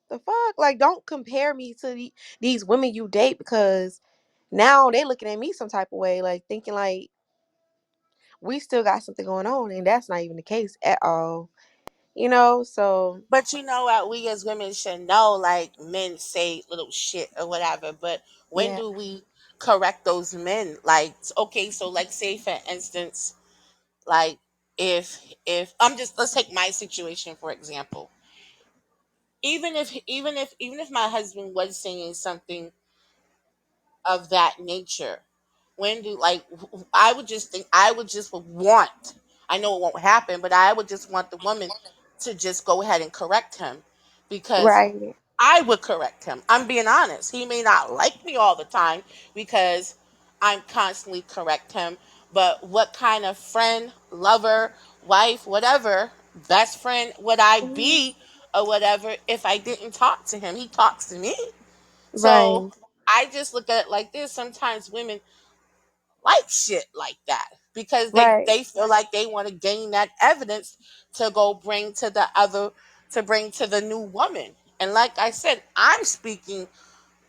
the fuck? Like don't compare me to these women you date because now they looking at me some type of way, like thinking like we still got something going on, and that's not even the case at all. You know, so But you know what? We as women should know, like men say little shit or whatever. But when yeah, do we correct those men? Like, okay, so like say for instance, like if I'm just let's take my situation for example. Even if my husband was saying something of that nature, when do like I would just think I would just want, I know it won't happen, but I would just want the woman to just go ahead and correct him, because right, I would correct him. I'm being honest. He may not like me all the time because I'm constantly correct him, but what kind of friend, lover, wife, whatever, best friend would I mhm, be or whatever if I didn't talk to him? He talks to me. So right, I just look at it like this. Sometimes women like shit like that because they right, they feel like they want to gain that evidence to go bring to the other, to bring to the new woman. And like I said, I'm speaking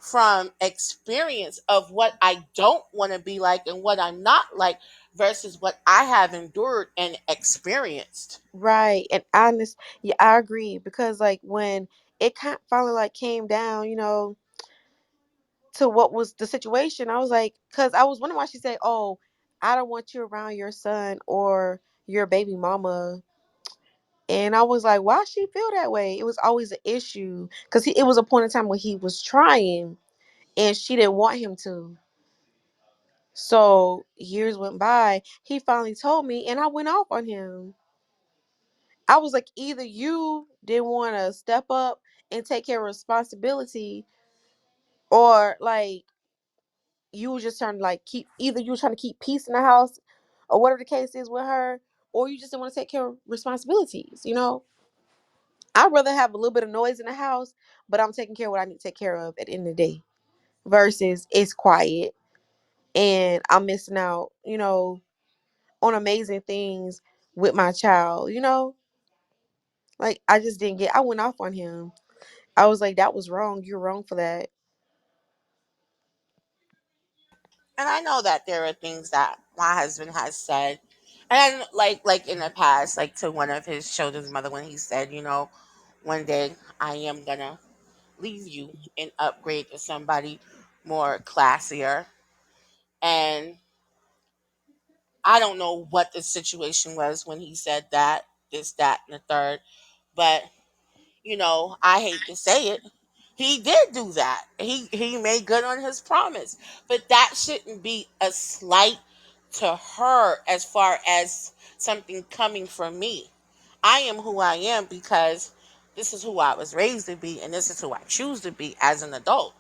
from experience of what I don't want to be like and what I'm not like versus what I have endured and experienced. right. And honest, yeah, I agree because like when it kind finally like came down, to what was the situation, I was like, because I was wondering why she said, "Oh, I don't want you around your son or your baby mama." And I was like, why she feel that way? It was always an issue because it was a point in time when he was trying and she didn't want him to. So years went by. He finally told me, and I went off on him. I was like, either you didn't want to step up and take care of responsibility, or like you were just trying to like keep, either you were trying to keep peace in the house, or whatever the case is with her, or you just didn't want to take care of responsibilities. I'd rather have a little bit of noise in the house, but I'm taking care of what I need to take care of at the end of the day. Versus it's quiet and I'm missing out, on amazing things with my child. Like I just didn't get I went off on him. I was like, that was wrong. You're wrong for that. And I know that there are things that my husband has said, and like in the past, like to one of his children's mother when he said, one day I am gonna leave you and upgrade to somebody more classier. And I don't know what the situation was when he said that, this, that, and the third. But I hate to say it, he did do that. He made good on his promise. But that shouldn't be a slight to her as far as something coming from me. I am who I am because this is who I was raised to be and this is who I choose to be as an adult.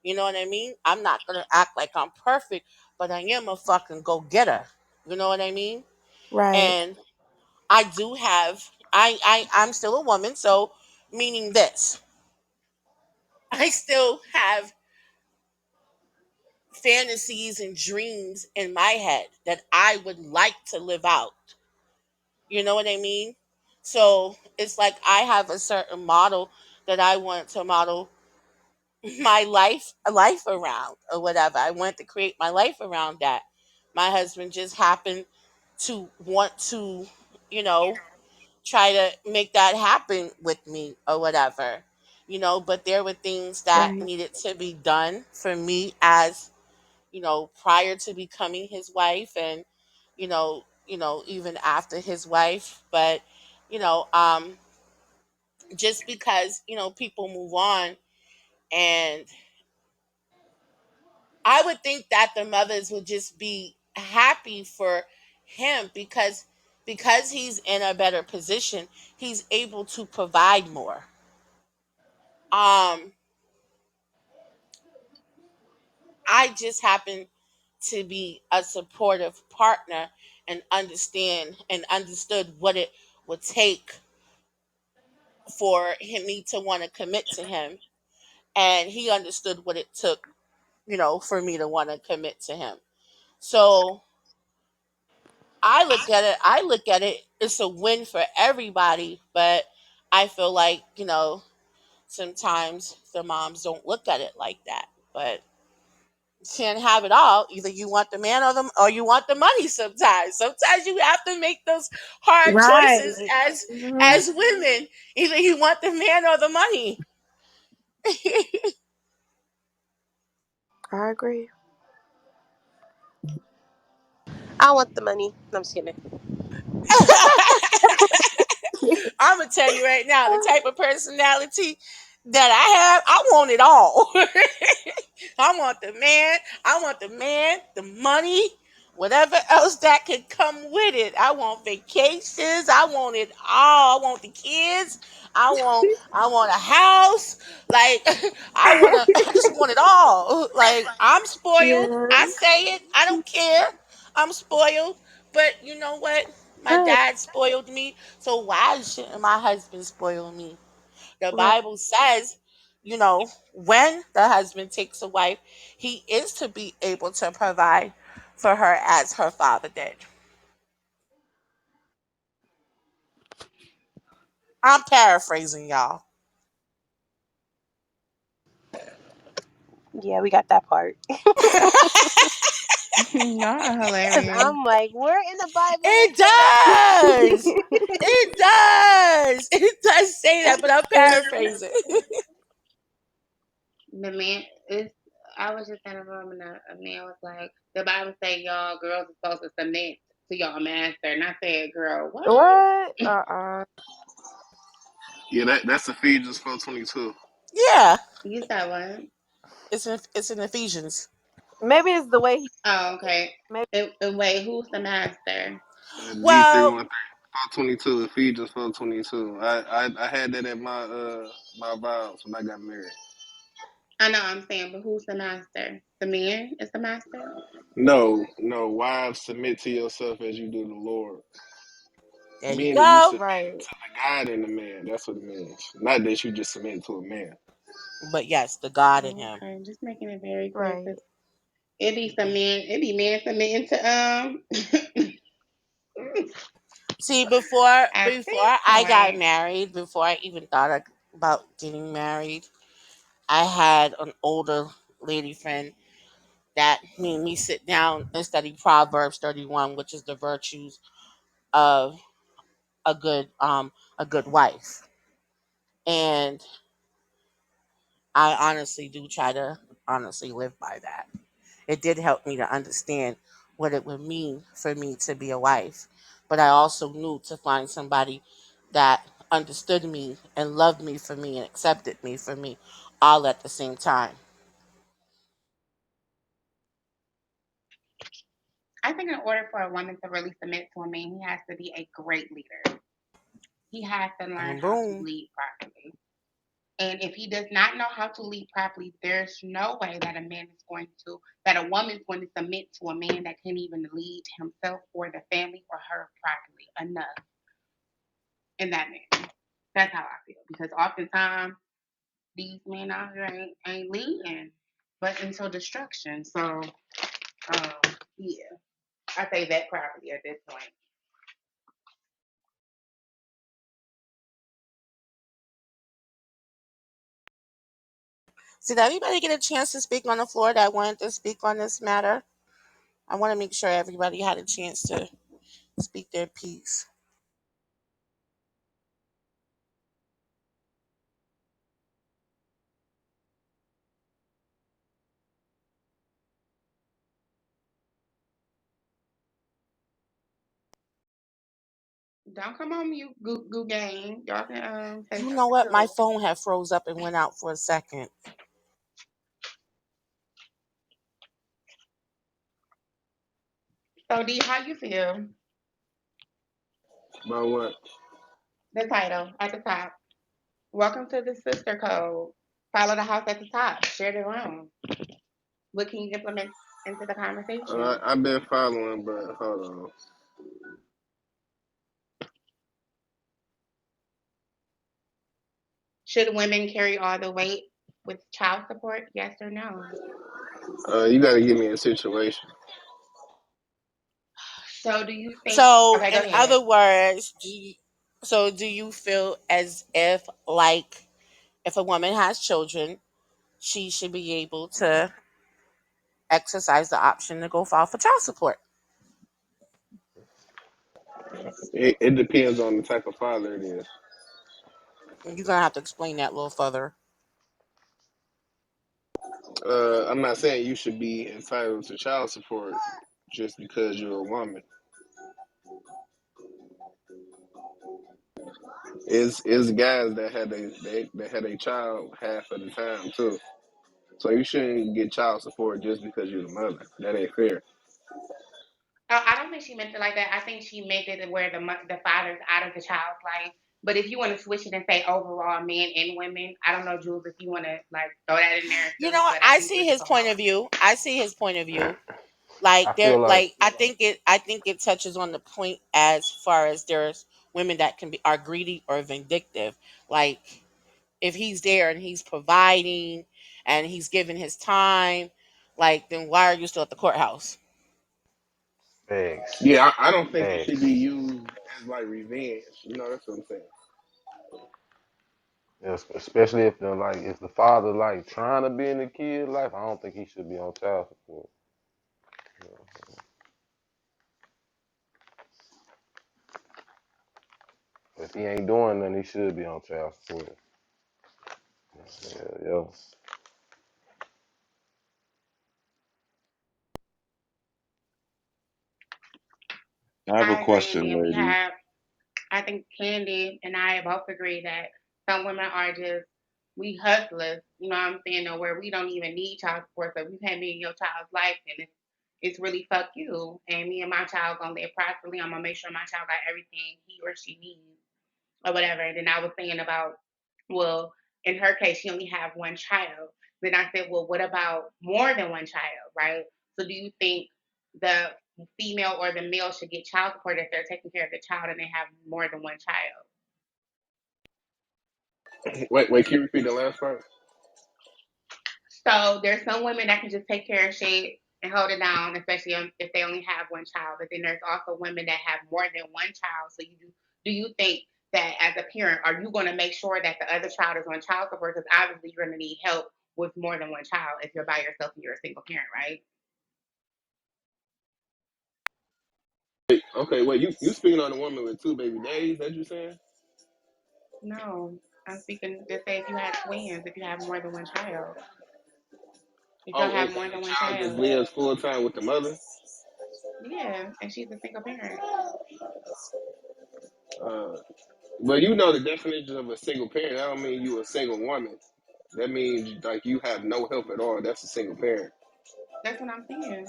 You know what I mean? I'm not gonna act like I'm perfect, but I am a fucking go getter. You know what I mean? Right. And I do have I'm still a woman, so meaning this. I still have fantasies and dreams in my head that I would like to live out. You know what I mean? So it's like I have a certain model that I want to model my life around or whatever. I want to create my life around that. My husband just happened to want to, you know, try to make that happen with me or whatever. But there were things that Right. needed to be done for me as, prior to becoming his wife and, even after his wife. But, you know, um, just because, people move on, and I would think that the mothers would just be happy for him because he's in a better position, he's able to provide more. Um, I just happen to be a supportive partner and understood what it would take for me to want to commit to him, and he understood what it took, for me to want to commit to him. So I look at it, it's a win for everybody, but I feel like, sometimes the moms don't look at it like that. But you can't have it all. Either you want the man or you want the money sometimes. Sometimes you have to make those hard Right. choices as Hmm. as women. Either you want the man or the money. I agree. I want the money. No, I'm just kidding. I'm gonna tell you right now, the type of personality that I have, I want it all. I want the man, the money, whatever else that could come with it. I want vacations, I want it all. I want the kids, I want a house. Like I just want it all. Like I'm spoiled. Yeah. I say it. I don't care. I'm spoiled. But you know what? My Right. dad spoiled me, so why shouldn't my husband spoil me? The Right. Bible says, when the husband takes a wife, he is to be able to provide for her as her father did. I'm paraphrasing y'all. Yeah, we got that part. Y'all are Cause hilarious. I'm like, where in the Bible It is does. that? It does. It does say that, but I'm paraphrasing. The man is. I was just in a room and a man was like, the Bible say y'all girls are supposed to submit to y'all master, and I said, girl, what? What? Yeah, that's Ephesians 4:22. Yeah, You said what? it's in Ephesians. Maybe it's the way he. Oh, okay. Maybe. And wait, who's the master? G three Well, one three 4:22. Ephesians 4:22. I had that at my vows when I got married. I know I'm saying, but who's the master? The man is the master. No, no, wives submit to yourself as you do the Lord. there you Meaning you go. submit Right. to the God in the man. That's what it means. Not that you just submit to a man. But yes, the God in Oh, him. okay, just making it very clear Right. because it be some men, it be men submitting to See, before at before this I got point. married, before I even thought about getting married, I had an older lady friend that made me sit down and study Proverbs 31, which is the virtues of a good wife. And I honestly do try to honestly live by that. It did help me to understand what it would mean for me to be a wife. But I also knew to find somebody that understood me and loved me for me and accepted me for me all at the same time. I think in order for a woman to really submit to a man, he has to be a great leader. He has to learn Boom, how to boom. lead properly. And if he does not know how to lead properly, there's no way that that a woman is going to submit to a man that can't even lead himself or the family or her properly enough in that man. That's how I feel. Because oftentimes these men out here ain't leading, but until destruction. So, yeah, I say that properly at this point. So did everybody get a chance to speak on the floor that wanted to speak on this matter? I want to make sure everybody had a chance to speak their piece. Don't come on mute, goo gang. Y'all can say You know something what? My too. phone had froze up and went out for a second. So D, how you feel? About what? The title at the top. Welcome to the sister code. Follow the house at the top. Share the room. What can you implement into the conversation? I've been following, but hold on. Should women carry all the weight with child support? Yes or no? You got to give me a situation. So do you think? So, Okay, go in ahead. other words, do you feel as if, like, if a woman has children, she should be able to exercise the option to go file for child support? It depends on the type of father it is. You're gonna have to explain that a little further. I'm not saying you should be entitled to child support just because you're a woman. Is guys that had that had a child half of the time too. So you shouldn't get child support just because you're the mother. That ain't fair. I don't think she meant it like that. I think she meant it where the father's out of the child's life. But if you want to switch it and say overall men and women, I don't know, Jules, if you want to like throw that in there You too. know what? But I I think it see was just his point of overall. view. I see his point of view. I Like there, feel like like I think it touches on the point as far as there's women that can be are greedy or vindictive. Like if he's there and he's providing and he's giving his time, like then why are you still at the courthouse? facts, Yeah, I don't think it should be facts. used as like revenge. You know, that's what I'm saying. Yes, especially if if the father like trying to be in the kid life, I don't think he should be on child support. You know? If he ain't doing nothing, he should be on child support. Yeah, yeah. I have a I agree. And question, then we ladies. have, I think Candy and I both agree that some women are just, we hustlers, you know what I'm saying, or where we don't even need child support. So if you can't be in your child's life, then it's really fuck you. And me and my child gonna live properly. I'm gonna make sure my child got everything he or she needs or whatever. And then I was saying about, well, in her case, she only have one child. Then I said, well, what about more than one child, right? So do you think the female or the male should get child support if they're taking care of the child and they have more than one child? Wait, can you repeat the last part? So there's some women that can just take care of shit and hold it down, especially if they only have one child. But then there's also women that have more than one child. So do you think that as a parent, are you going to make sure that the other child is on child support? Because obviously you're going to need help with more than one child if you're by yourself and you're a single parent, right? Okay, wait, you speaking on a woman with two baby daddies? That you saying? No, I'm speaking to say if you had twins, if you have more than one child, if y'all Oh, have and more the than one child just child, lives full time with the mother. yeah, and she's a single parent. Uh, but you know the definition of a single parent. That don't mean you a single woman. That means like you have no help at all. That's a single parent. That's what I'm saying.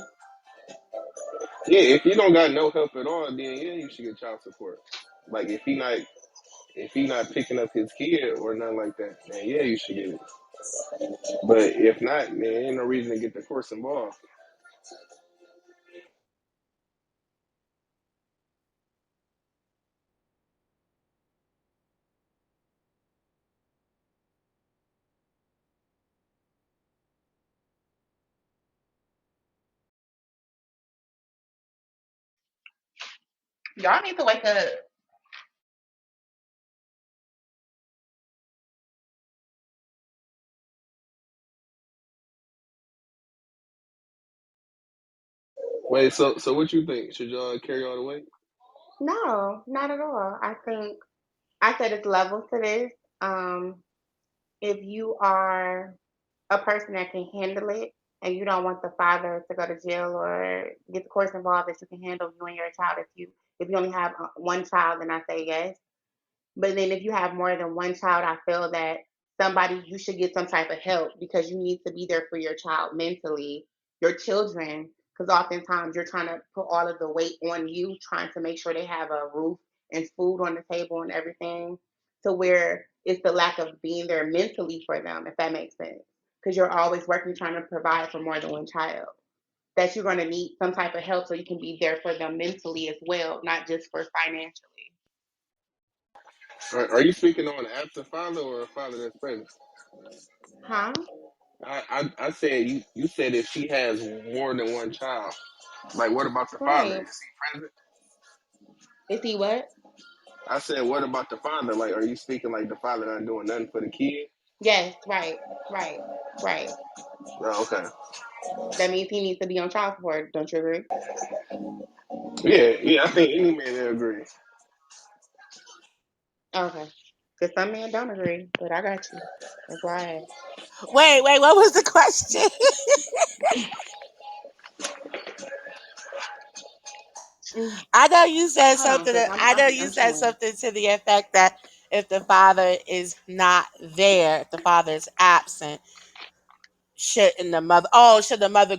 Yeah, if you don't got no help at all, then yeah, you should get child support. Like if he not picking up his kid or nothing like that, then yeah, you should get it. But if not, then ain't no reason to get the course involved. Y'all need to wake up. Wait, so what you think? Should y'all carry all the weight? No, not at all. I think I said it's levels to this. Um, if you are a person that can handle it and you don't want the father to go to jail or get the courts involved, that you can handle you and your child. If you only have one child, then I say yes. But then if you have more than one child, I feel that you should get some type of help because you need to be there for your child mentally, your children, because oftentimes you're trying to put all of the weight on you, trying to make sure they have a roof and food on the table and everything, to where it's the lack of being there mentally for them, if that makes sense. Because you're always working trying to provide for more than one child. That you're going to need some type of help so you can be there for them mentally as well, not just for financially. Are you speaking on an absent father or a father that's present? Huh? I said you said if she has more than one child, like what about the father? Right. Is he present? Is he what? I said, what about the father? Like, are you speaking like the father not doing nothing for the kid? Yes, right, right, right. Oh, okay. That means he needs to be on child support. Don't you agree? Yeah, yeah. I think any man will agree. Okay. Because some men don't agree, but I got you. That's why I asked. Wait, what was the question? Mm, I know you said hold on, something. because I know you I'm said chewing. something to the effect that if the father is not there, if the father is absent, shouldn't the mother? Oh, should the mother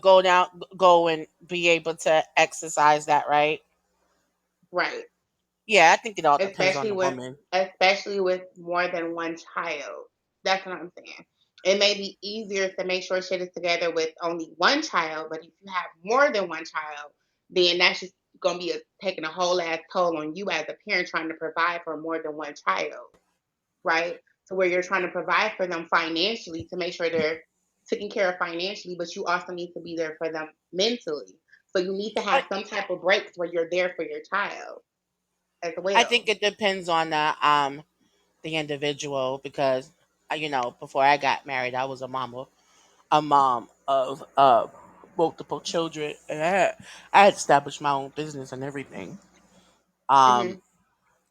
go and be able to exercise that right? Right. Yeah, I think it all depends on especially the with woman. especially with more than one child. That's what I'm saying. It may be easier to make sure shit is together with only one child, but if you have more than one child, then that's just gonna be taking a whole ass toll on you as a parent trying to provide for more than one child, right? So where you're trying to provide for them financially to make sure they're taken care of financially, but you also need to be there for them mentally. So you need to have I, some type of breaks where you're there for your child as I well. think it depends on the individual because before I got married, I was a mom of multiple children, and I had established my own business and everything. Um, Hmm.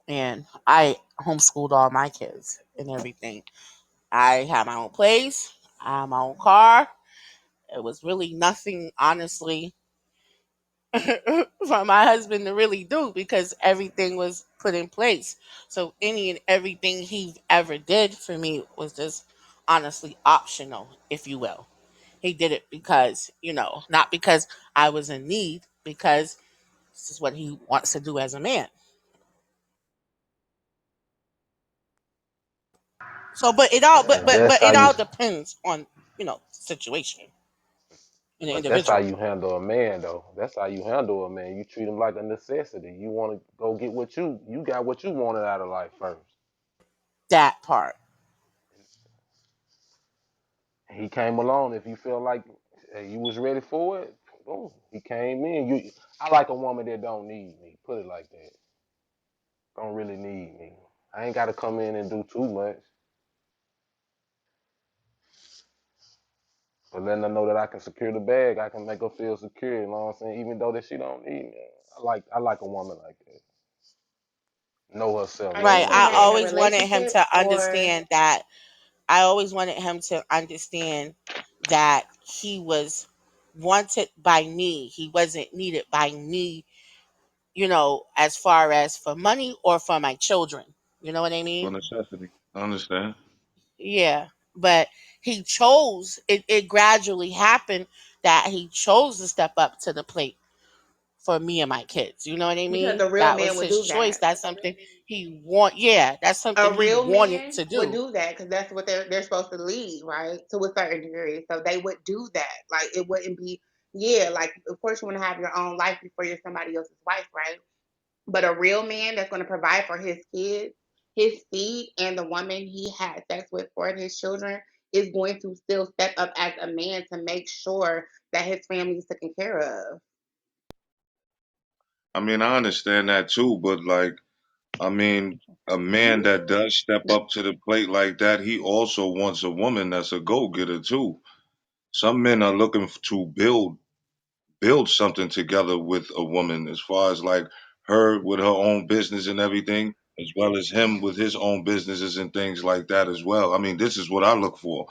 and I homeschooled all my kids and everything. I had my own place. I had my own car. It was really nothing, honestly, for my husband to really do because everything was put in place. So any and everything he ever did for me was just honestly optional, if you will. He did it because, not because I was in need, because this is what he wants to do as a man. So, but That's how it you. all depends on situation and the But that's how individual. you handle a man, though. That's how you handle a man. You treat him like a necessity. You want to go get what you got what you wanted out of life first. That part. He came along. If you feel like you was ready for it, boom, he came in. I like a woman that don't need me. Put it like that. Don't really need me. I ain't got to come in and do too much, but letting her know that I can secure the bag, I can make her feel secure. You know what I'm saying? Even though that she don't need me, I like a woman like that. Know herself, Are know you Right. when to saying I that in go. a always wanted him relationship to or understand that. I always wanted him to understand that he was wanted by me. He wasn't needed by me, as far as for money or for my children. You know what I For mean? necessity. I understand. Yeah. But he chose, it gradually happened that he chose to step up to the plate for me and my kids. You know what I because mean? a real That man was would his do choice. that. That's something yeah, that's something A he real wanted man to would do. do that because that's what they're supposed to lead, right? To a certain degree. So they would do that. Like it wouldn't be yeah, like of course you want to have your own life before you're somebody else's wife, right? But a real man that's going to provide for his kids, his seed, and the woman he had sex with for his children is going to still step up as a man to make sure that his family is taken care of. I mean, I understand that too, but like, I mean, a man that does step up to the plate like that, he also wants a woman that's a go-getter too. Some men are looking to build something together with a woman as far as like her with her own business and everything, as well as him with his own businesses and things like that as well. I mean, this is what I look for.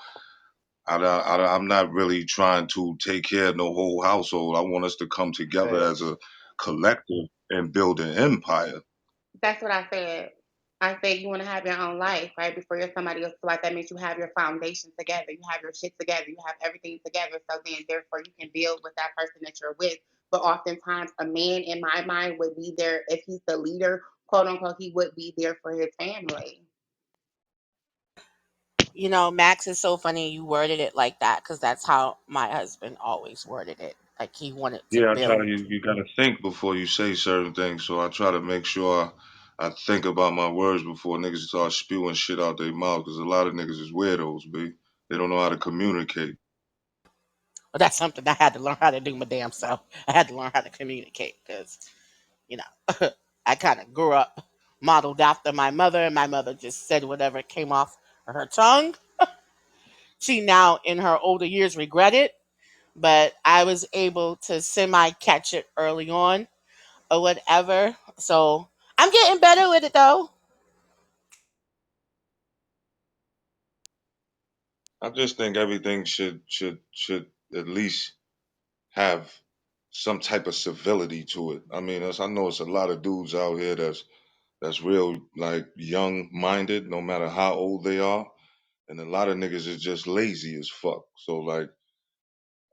I'm not really trying to take care of no whole household. I want us to come together as Facts. a collective and build an empire. That's what I said. I said you want to have your own life, right? Before you're somebody else's life. That means you have your foundation together. You have your shit together. You have everything together. So then, therefore, you can build with that person that you're with. But oftentimes, a man, in my mind, would be there if he's the leader, quote unquote. He would be there for his family. Max is so funny you worded it like that because that's how my husband always worded it. Like he wanted to Yeah, I try to build. you gotta think before you say certain things. So I try to make sure I think about my words before niggas start spewing shit out their mouth. Because a lot of niggas is weirdos, b. They don't know how to communicate. But that's something I had to learn how to do my damn self. I had to learn how to communicate because, you know, I kind of grew up modeled after my mother, and my mother just said whatever came off her tongue. She now, in her older years, regret it, but I was able to semi catch it early on or whatever. So I'm getting better with it though. I just think everything should at least have some type of civility to it. I mean, I know it's a lot of dudes out here that's real like young minded, no matter how old they are, and a lot of niggas is just lazy as fuck. So like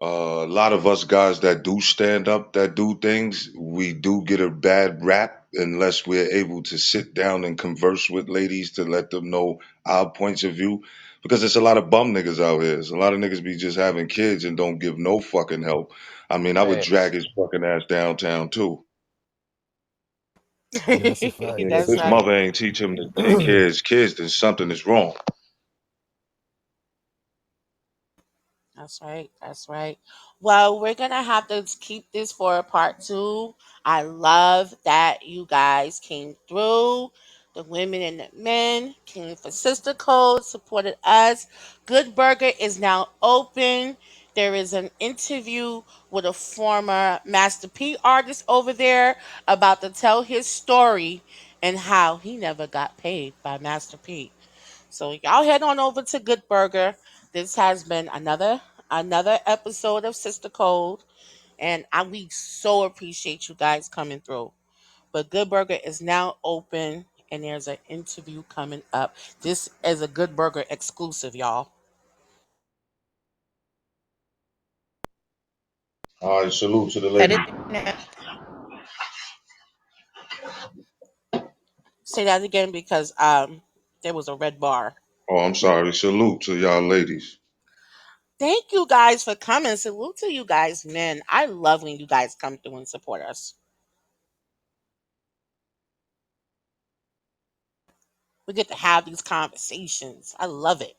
a lot of us guys that do stand up, that do things, we do get a bad rap unless we're able to sit down and converse with ladies to let them know our points of view. Because there's a lot of bum niggas out here. There's a lot of niggas be just having kids and don't give no fucking help. I mean, I would Facts. drag his fucking ass downtown too. Yeah, that's a fact. And if That's That's a his right. mother fact. ain't teach him to take care of his kids, then something is wrong. That's right. That's right. Well, we're gonna have to keep this for a part two. I love that you guys came through. The women and the men came for Sister Code, supported us. Good Burger is now open. There is an interview with a former Master P artist over there about to tell his story and how he never got paid by Master P. So y'all head on over to Good Burger. This has been another episode of Sister Code, and we so appreciate you guys coming through. But Good Burger is now open, and there's an interview coming up. This is a Good Burger exclusive, y'all. All right, salute to the Cut lady. it now. Say that again because there was a red bar. Oh, I'm sorry. Salute to y'all ladies. Thank you guys for coming. Salute to you guys, men. I love when you guys come through and support us. We get to have these conversations. I love it.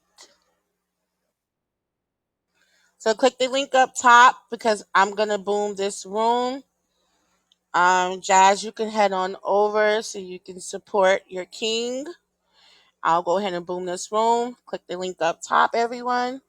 So click the link up top because I'm gonna boom this room. Jazz, you can head on over so you can support your king. I'll go ahead and boom this room. Click the link up top, everyone.